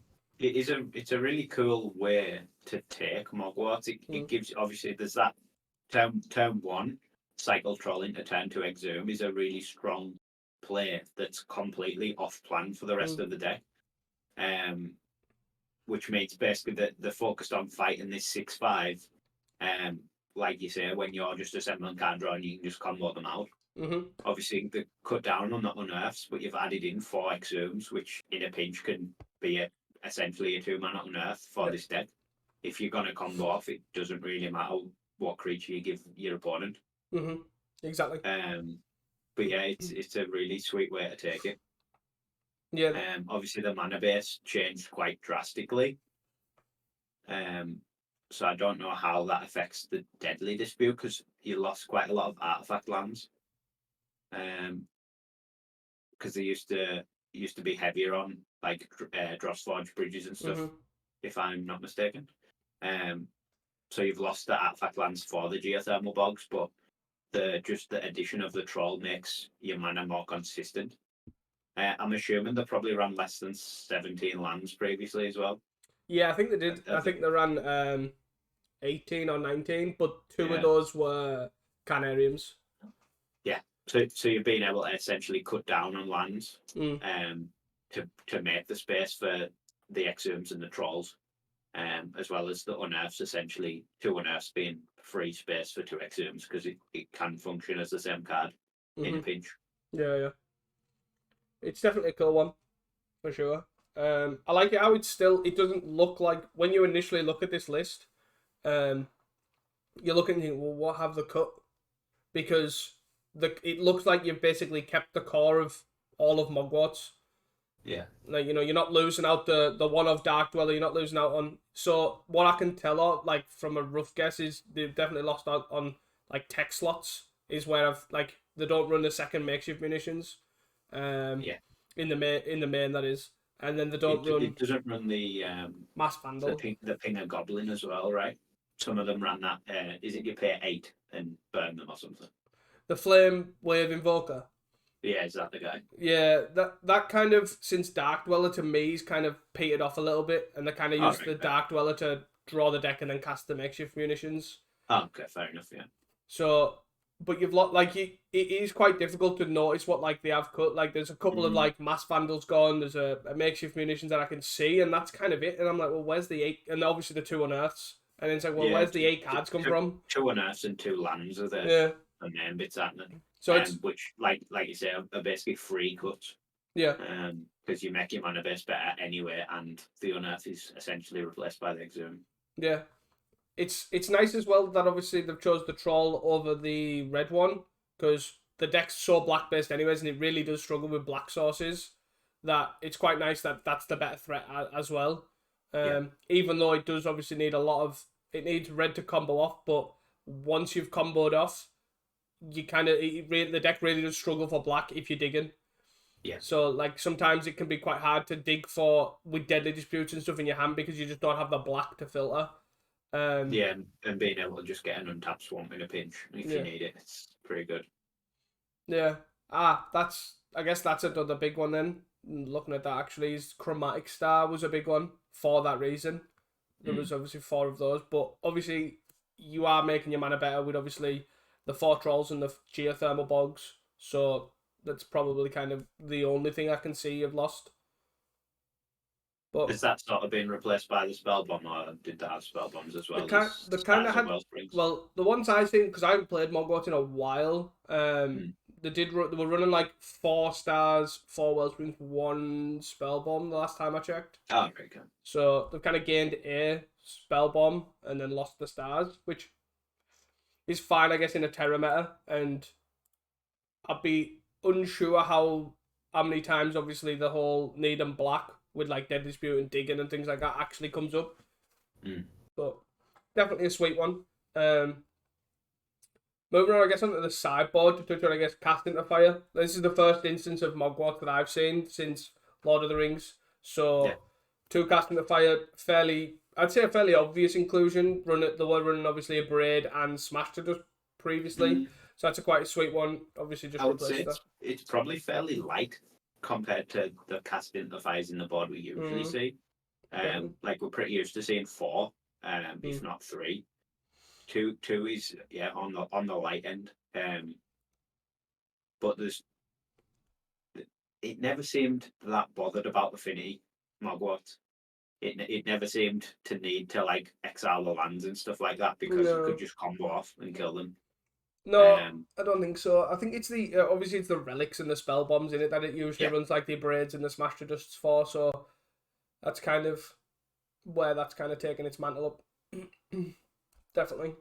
It's a really cool way to take Mogwarts. It gives, obviously, there's that turn 1 cycle Troll into turn 2 Exhume is a really strong play that's completely off plan for the rest of the deck. Which means basically that they're focused on fighting this 6/5. Like you say, when you're just assembling card draw and you can just combo them out. Obviously, they cut down on the unearths, but you've added in 4 Exhumes, which in a pinch can be essentially a 2-mana unearth for this deck. If you're going to combo off, it doesn't really matter what creature you give your opponent. Exactly. But yeah, it's a really sweet way to take it. Yeah. Obviously, the mana base changed quite drastically. So I don't know how that affects the Deadly Dispute, because you lost quite a lot of artifact lands. Because they used to be heavier on like Drossforge bridges and stuff, if I'm not mistaken. So you've lost the artifact lands for the Geothermal Bogs, but the addition of the Troll makes your mana more consistent. I'm assuming they probably ran less than 17 lands previously as well. Yeah, I think they did. I think they ran 18 or 19, but 2 of those were Canariums. Yeah, so you're being able to essentially cut down on lands to make the space for the Exhumes and the Trolls, as well as the unearths, essentially 2 unearths being free space for 2 Exhumes, because it can function as the same card in a pinch. Yeah. It's definitely a cool one, for sure. I like it how it doesn't look like, when you initially look at this list, you're looking and think, well, what have they cut? Because it looks like you've basically kept the core of all of Mogwarts. Yeah. Like, you're not losing out the one of Dark Dweller, you're not losing out on. So what I can tell, like, from a rough guess, is they've definitely lost out on, like, tech slots, is where they don't run the second Makeshift Munitions. In the main, that is. And then they don't run. It doesn't run the Mass Vandal. The Pinger Goblin as well, right? Some of them ran that. Is it you pay 8 and burn them or something? The Flame Wave Invoker. Yeah, is that the guy? Yeah, that kind of, since Dark Dweller to me, is kind of petered off a little bit, and they kind of used the Dark Dweller to draw the deck and then cast the Makeshift Munitions. Oh, okay, fair enough. Yeah. So, but you've it is quite difficult to notice what they have cut. Like, there's a couple of Mass Vandals gone. There's a Makeshift Munitions that I can see, and that's kind of it. And I'm like, well, where's the 8? And obviously the 2 unearths. And then it's like, well, where's the 8 cards come from? 2 unearths and 2 lands are the main bits happening. So it's which, like you say, are basically free cuts. Yeah. Because you make your mana base better anyway, and the unearth is essentially replaced by the Exhume. Yeah. it's nice as well that obviously they've chose the troll over the red one, because the deck's so black based anyways, and it really does struggle with black sources. That it's quite nice that that's the better threat as well. Even though it does obviously need it needs red to combo off, but once you've comboed off, you kind of the deck really does struggle for black if you're digging. Yeah. So like sometimes it can be quite hard to dig for with Deadly Disputes and stuff in your hand because you just don't have the black to filter. Yeah, and being able to just get an untapped swamp in a pinch if you need it, it's pretty good. Yeah. I guess that's another big one then. Looking at that actually, is Chromatic Star was a big one for that reason. There was obviously 4 of those, but obviously you are making your mana better with obviously the 4 trolls and the geothermal bogs. So that's probably kind of the only thing I can see you've lost. But has that sort of been replaced by the spell bomb, or did they have spell bombs as well? The kind of had the ones I've seen, because I haven't played Mogwart in a while. They were running like 4 stars, 4 Wellsprings, 1 spell bomb the last time I checked. Oh, very good. So they've kind of gained a spell bomb and then lost the stars, which is fine, I guess, in a Terra meta. And I'd be unsure how many times, obviously, the whole need them black with like Deadly Dispute and digging and things like that actually comes up. But definitely a sweet one. Moving on, I guess, onto the sideboard to touch on, I guess, Cast into Fire. This is the first instance of Mogwart that I've seen since Lord of the Rings. So, 2 Cast into Fire, I'd say a fairly obvious inclusion. They were running, obviously, a Braid and Smash to Dust previously. So that's quite a sweet one. Obviously, just I would say it's probably fairly light compared to the Cast into Fires in the board we usually see. Like, we're pretty used to seeing 4, if not 3. Two is on the light end, but it never seemed that bothered about Affinity Mogwart. It never seemed to need to like exile the lands and stuff like that because you could just combo off and kill them. No, I don't think so. I think it's the obviously it's the relics and the spell bombs in it that it usually runs like the Braids and the Smash to Dusts for. So that's kind of where that's kind of taken its mantle up. Definitely.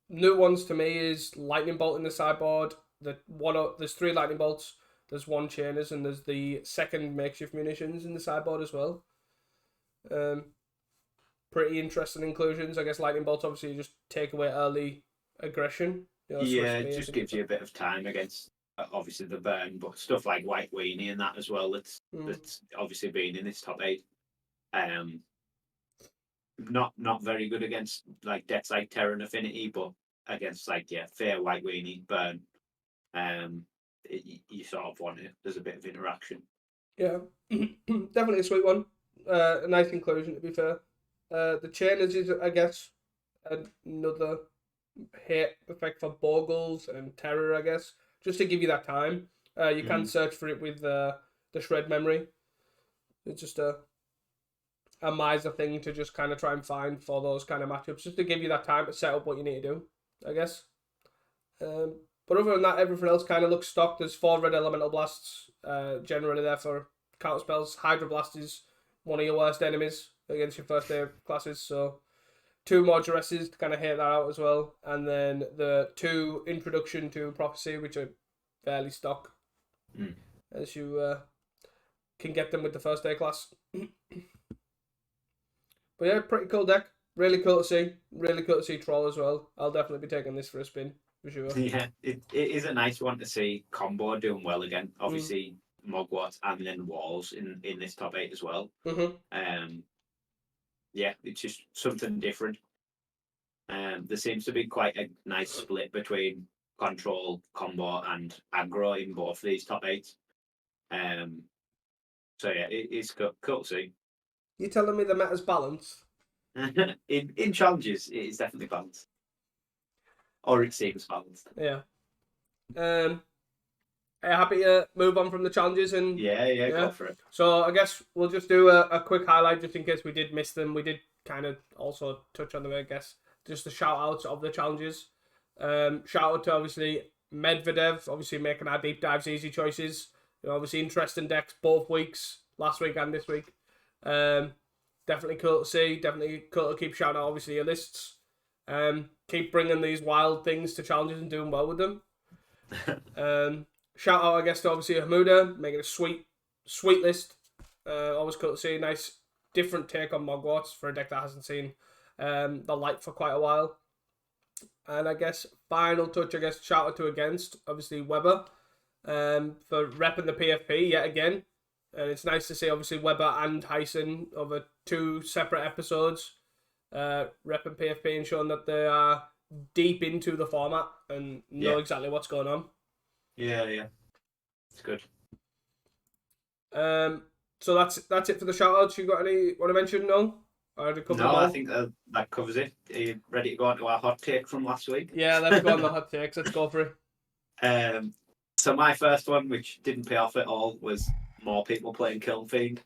New ones to me is Lightning Bolt in the sideboard. There's 3 Lightning Bolts. There's 1 Chainers, and there's the 2nd Makeshift Munitions in the sideboard as well. Pretty interesting inclusions. I guess Lightning Bolts obviously just take away early aggression. It just gives you a bit of time against obviously the burn, but stuff like White Weenie and that as well. That's obviously been in this top 8. Not very good against like decks like Terra and Affinity, but against like Fair, White Weenie, Burn, you sort of want it. There's a bit of interaction. Yeah, definitely a sweet one. A nice inclusion, to be fair. The Chainers is, I guess, another hit effect for Bogles and Terror, I guess, just to give you that time. You can search for it with the Shred Memory. It's just a miser thing to just kind of try and find for those kind of matchups, just to give you that time to set up what you need to do, I guess. But other than that, everything else kind of looks stock. There's 4 Red Elemental Blasts, generally there for counter spells. Hydroblast is one of your worst enemies against your first day classes, so 2 more Duresses to kind of hit that out as well. And then the 2 Introduction to Prophecy, which are fairly stock, as you can get them with the first day class. But yeah, pretty cool deck. Really cool to see. Really cool to see Troll as well. I'll definitely be taking this for a spin, for sure. Yeah, it is a nice one to see Combo doing well again. Obviously, Mogwart and then Walls in this top 8 as well. Yeah, it's just something different. There seems to be quite a nice split between Control, Combo, and Aggro in both these top 8s. So yeah, it's cool to see. You telling me the meta's balanced? in challenges, it is definitely balanced, or it seems balanced. Yeah. Are you happy to move on from the challenges and yeah, go for it. So I guess we'll just do a quick highlight just in case we did miss them. We did kind of also touch on them, I guess. Just the shout outs of the challenges. Shout out to obviously Medvedev, obviously making our deep dives easy choices. Obviously interesting decks both weeks, last week and this week. definitely cool to see. Definitely cool to keep shouting out, obviously, your lists. Keep bringing these wild things to challenges and doing well with them. Shout out, I guess, to obviously Hamuda, making a sweet list. Always cool to see. Nice, different take on Mogwarts for a deck that hasn't seen the light for quite a while. And I guess final touch, shout out to Against, obviously Weber, for repping the PFP yet again. And it's nice to see, obviously, Weber and Hyson over 2 separate episodes repping PFP and showing that they are deep into the format and know exactly what's going on. Yeah. It's good. So that's it for the shout outs. You got any want to mention? No? I think that covers it. Are you ready to go on to our hot take from last week? Yeah, let's go on the hot takes. Let's go for it. So my first one, which didn't pay off at all, was more people playing Kiln Fiend.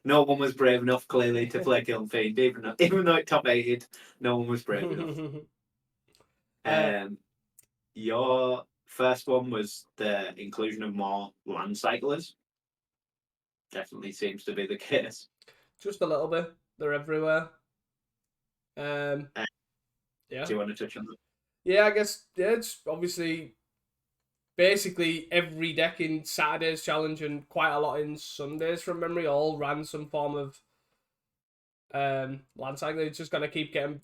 No one was brave enough, clearly, to play Kiln Fiend, even though it top 8'd, no one was brave enough. Your first one was the inclusion of more land cyclers. Definitely seems to be the case. Just a little bit. They're everywhere. Yeah. Do you want to touch on that? Yeah, I guess it's obviously basically every deck in Saturday's challenge and quite a lot in Sundays from memory all ran some form of land cycling. It's just gonna keep getting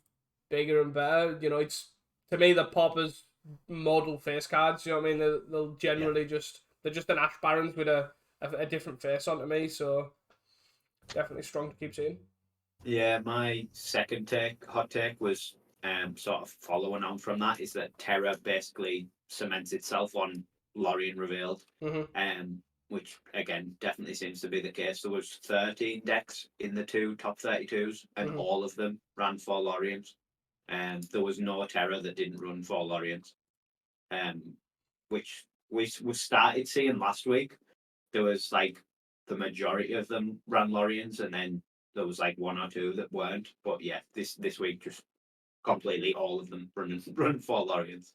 bigger and better. You know, it's to me the poppers model face cards. You know what I mean? They'll generally they're just an Ash Barons with a different face on to me. So definitely strong to keep seeing. Yeah, my second hot take was sort of following on from that, is that Terra basically cements itself on Lorien Revealed, which again definitely seems to be the case. There was 13 decks in the 2 top 32s, and all of them ran 4 Loriens. There was no Terra that didn't run 4 Loriens, which we started seeing last week. There was like the majority of them ran Loriens, and then there was like 1 or 2 that weren't. But yeah, this week just completely all of them running 4 Loriens.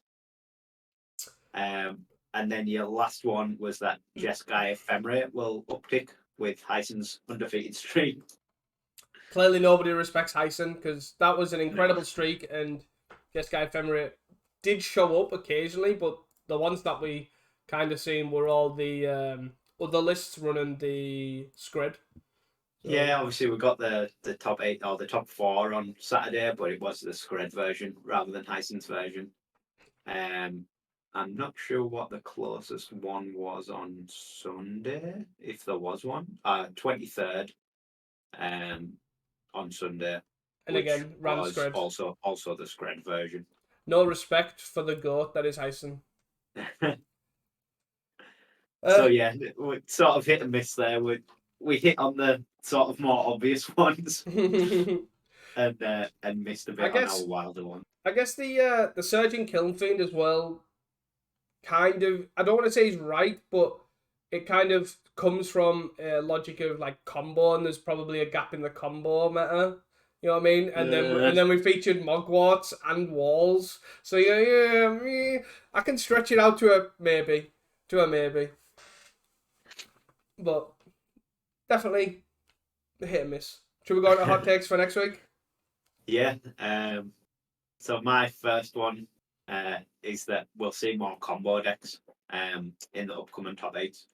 And then your last one was that Jeskai Ephemerate will uptick with Hyson's undefeated streak. Clearly nobody respects Hyson because that was an incredible streak, and Jeskai Ephemerate did show up occasionally, but the ones that we kind of seen were all the other lists running the Scred. So, yeah, obviously we got the top 8 or the top 4 on Saturday, but it was the Scred version rather than Hyson's version. I'm not sure what the closest one was on Sunday, if there was one. 23rd on Sunday. And again, ran Scred. Also the Scred version. No respect for the GOAT that is Hyson. So yeah, we sort of hit and miss there. We hit on the sort of more obvious ones and missed a bit on our wilder one. I guess the Surging Kiln Fiend as well, kind of, I don't want to say he's right, but it kind of comes from a logic of like combo, and there's probably a gap in the combo meta. You know what I mean? And then we featured Mogwarts and Walls. So yeah, I can stretch it out to a maybe. But definitely hit and miss. Should we go to hot takes for next week? Yeah. So my first one is that we'll see more combo decks in the upcoming top 8s.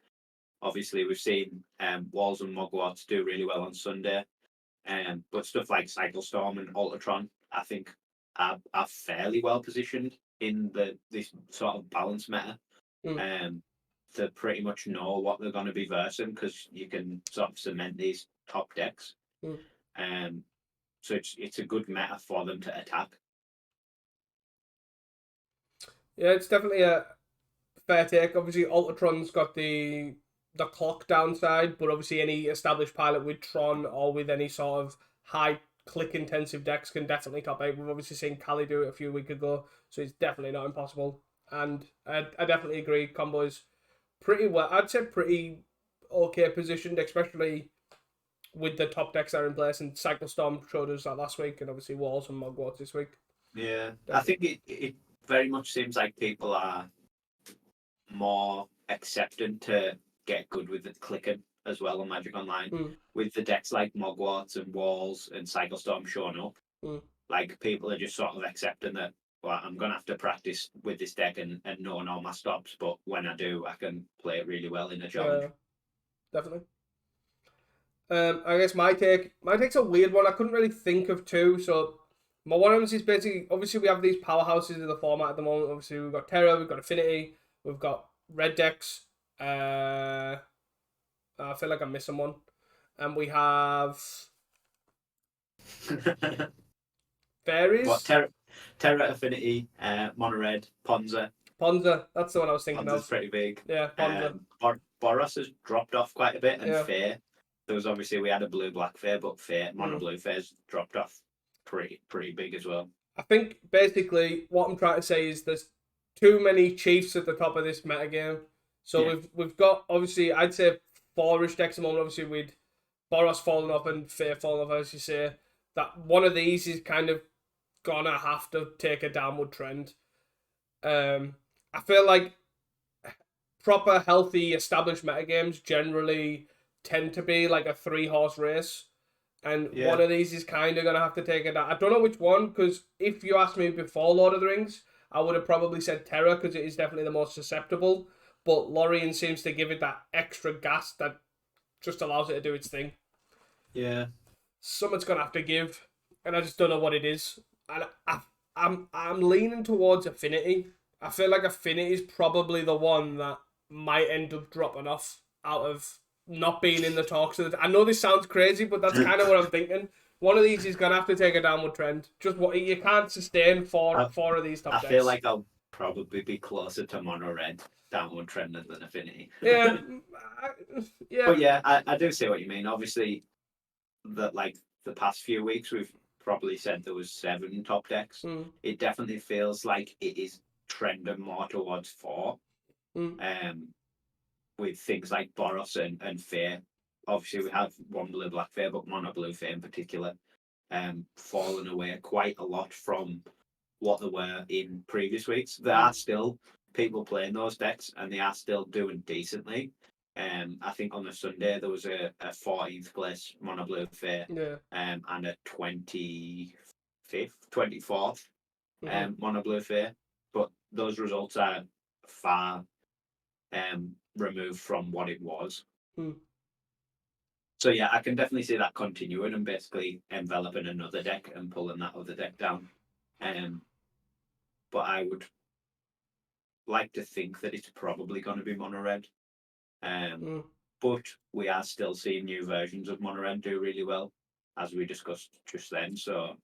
Obviously, we've seen Walls and Mogwarts do really well on Sunday, but stuff like Cycle Storm and Ultratron, I think, are fairly well positioned in this sort of balance meta. To pretty much know what they're going to be versing, because you can sort of cement these top decks. So it's a good meta for them to attack. Yeah, it's definitely a fair take. Obviously, Ultratron's got the clock downside, but obviously any established pilot with Tron or with any sort of high click intensive decks can definitely top 8. We've obviously seen Kali do it a few weeks ago, so it's definitely not impossible. And I definitely agree, combo is pretty well, I'd say pretty okay positioned, especially with the top decks that are in place, and Cycle Storm showed us that last week, and obviously Walls and Mogwarts this week. Yeah, definitely. I think it very much seems like people are more accepting to get good with the clicking as well on Magic Online. Mm. With the decks like Mogwarts and Walls and Cycle Storm showing up, like people are just sort of accepting that, well, I'm gonna have to practice with this deck and knowing all my stops, but when I do, I can play it really well in a challenge. Definitely. I guess my take's a weird one. I couldn't really think of two, so my one of them is basically, obviously we have these powerhouses in the format at the moment. Obviously we've got Terra, we've got Affinity, we've got red decks. I feel like I'm missing one, and we have fairies. What Terra, Affinity, Mono Red, Ponza. Ponza, that's the one I was thinking Ponza's of. pretty big. Yeah, Ponza. Boros has dropped off quite a bit, and Yeah. Fair. There was obviously we had a blue-black Fair, but Mono Blue Fair's dropped off pretty big as well. I think basically what I'm trying to say is there's too many chiefs at the top of this metagame. So we've got, obviously, I'd say 4-ish decks at the moment. Obviously with Boros falling off and Fair falling off, as you say. That one of these is kind of gonna have to take a downward trend. I feel like proper, healthy, established metagames generally tend to be like a 3-horse race. And one of these is kind of going to have to take it down. I don't know which one, because if you asked me before Lord of the Rings, I would have probably said Terra, because it is definitely the most susceptible. But Lorien seems to give it that extra gas that just allows it to do its thing. Yeah. Something's going to have to give, and I just don't know what it is. And I'm leaning towards Affinity. I feel like Affinity is probably the one that might end up dropping off out of not being in the talks. I know this sounds crazy, but that's kind of what I'm thinking. One of these is gonna have to take a downward trend. Just what you can't sustain four of these top decks. I feel like I'll probably be closer to Mono Red downward trend than Affinity. Yeah, yeah. But yeah, I do see what you mean. Obviously, that like the past few weeks we've probably said there was 7 top decks. It definitely feels like it is trending more towards 4. With things like Boros and Fair. Obviously, we have one blue-black Fair, but Mono Blue Fair in particular, fallen away quite a lot from what they were in previous weeks. There are still people playing those decks, and they are still doing decently. I think on the Sunday there was a 14th place Mono Blue Fair, and a 25th, 24th Mono Blue Fair. But those results are far removed from what it was. So yeah, I can definitely see that continuing and basically enveloping another deck and pulling that other deck down. But I would like to think that it's probably going to be Mono Red. But we are still seeing new versions of Mono Red do really well, as we discussed just then. So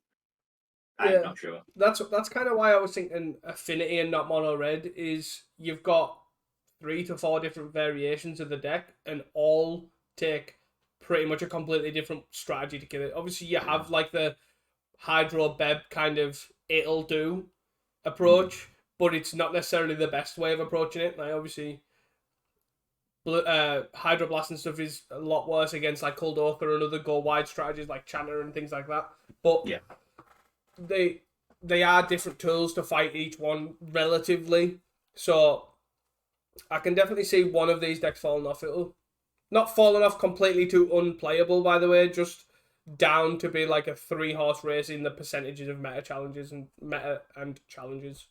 I'm not sure. That's kind of why I was thinking Affinity and not Mono Red. Is you've got 3 to 4 different variations of the deck, and all take pretty much a completely different strategy to kill it. Obviously, you have like the Hydro Beb kind of it'll do approach, but it's not necessarily the best way of approaching it. Like obviously, Hydroblast and stuff is a lot worse against like Kuldotha and other go wide strategies like Chanter and things like that. But they are different tools to fight each one relatively. So I can definitely see one of these decks falling off. It'll not falling off completely to unplayable, by the way, just down to be like a 3-horse race in the percentages of meta challenges and challenges.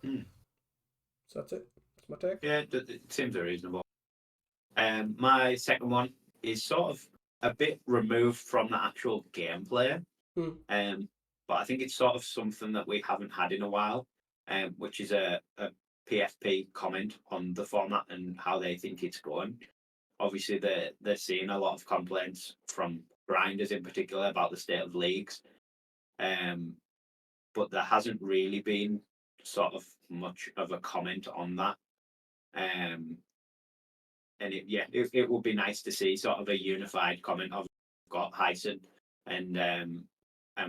So that's it. That's my take. Yeah, it seems reasonable. My second one is sort of a bit removed from the actual gameplay. But I think it's sort of something that we haven't had in a while, which is a PFP comment on the format and how they think it's going. Obviously, they're seeing a lot of complaints from grinders in particular about the state of leagues, but there hasn't really been sort of much of a comment on that. And it would be nice to see sort of a unified comment of got Hyson and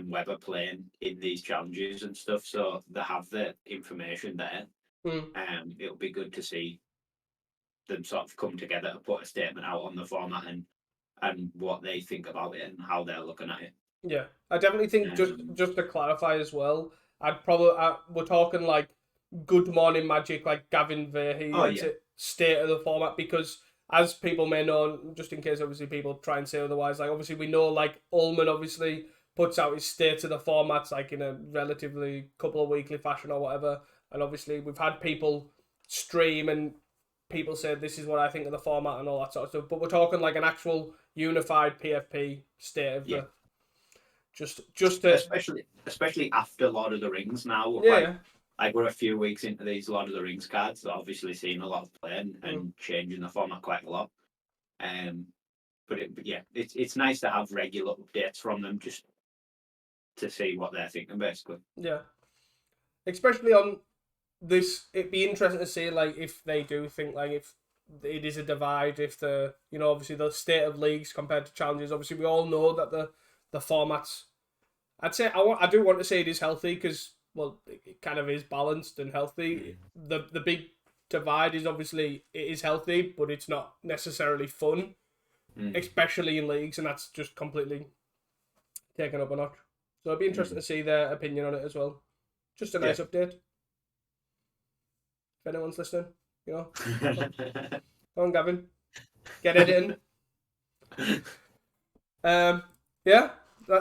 Weber playing in these challenges and stuff, so they have the information there. It'll be good to see them sort of come together and put a statement out on the format and what they think about it and how they're looking at it. Yeah, I definitely think just to clarify as well, we're talking like Good Morning Magic, like Gavin Verhey, state of the format, because as people may know, just in case obviously people try and say otherwise, like obviously we know like Ullman obviously puts out his states of the formats like in a relatively couple of weekly fashion or whatever, and obviously we've had people stream and people say this is what I think of the format and all that sort of stuff. But we're talking like an actual unified PFP state of the just to especially after Lord of the Rings now. yeah. Like we're a few weeks into these Lord of the Rings cards, so obviously seeing a lot of play and changing the format quite a lot. But it's nice to have regular updates from them just to see what they're thinking, basically. Yeah, especially on this, it'd be interesting to see like if they do think like if it is a divide, if the obviously the state of leagues compared to challenges. Obviously, we all know that the formats. I'd say I do want to say it is healthy because well, it kind of is balanced and healthy. The big divide is obviously it is healthy, but it's not necessarily fun, especially in leagues, and that's just completely taken up a notch. So it'd be interesting to see their opinion on it as well. Just a nice update. If anyone's listening, Come on, Gavin. Get editing.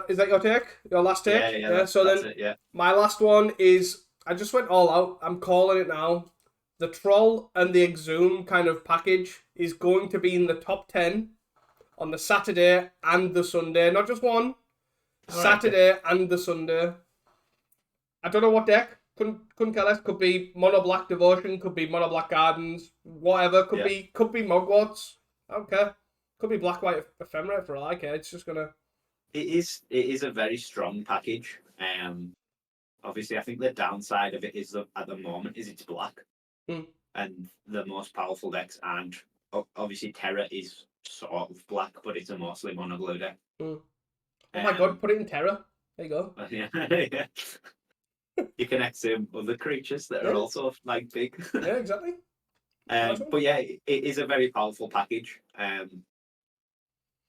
Is that your take? Your last take? Yeah. So then, my last one is I just went all out. I'm calling it now. The Troll and the Exhume kind of package is going to be in the top 10 on the Saturday and the Sunday. Not just one. Saturday and the Sunday. I don't know what deck. Couldn't care less. Could be Mono Black Devotion. Could be Mono Black Gardens. Whatever. Could be Mogwarts. I don't care. Could be Black White Ephemera for all I care. It's just gonna. It is a very strong package. Obviously, I think the downside of it is that at the moment is it's black, and the most powerful decks aren't. Obviously, Terra is sort of black, but it's a mostly mono blue deck. Oh my god! Put it in Terra. There you go. Yeah. You connect to other creatures that are also like big. Yeah, exactly. But yeah, it is a very powerful package.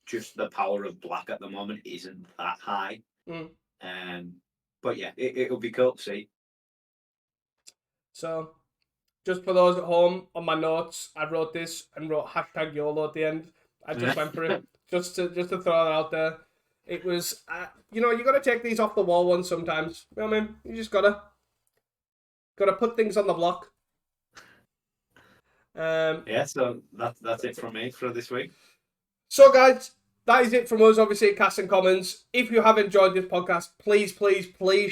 Just the power of black at the moment isn't that high. But yeah, it'll be cool to see. So, just for those at home, on my notes, I wrote this and wrote #YOLO at the end. I just went for it just to throw that out there. It was, you got to take these off the wall ones sometimes. You know what I mean? You just gotta put things on the block. So that's it from me for this week. So guys, that is it from us, obviously, at Casting Commons. If you have enjoyed this podcast, please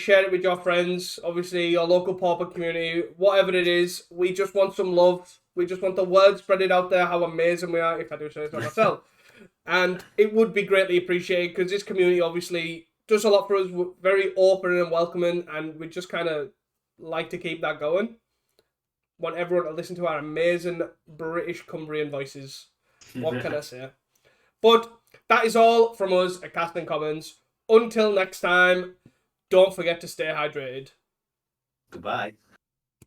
share it with your friends, obviously your local pauper community, whatever it is. We just want some love. We just want the word spread out there how amazing we are, if I do say so myself. And it would be greatly appreciated because this community obviously does a lot for us. We're very open and welcoming, and we just kind of like to keep that going. Want everyone to listen to our amazing British Cumbrian voices. What can I say? But that is all from us at Casting Commons. Until next time, don't forget to stay hydrated. Goodbye.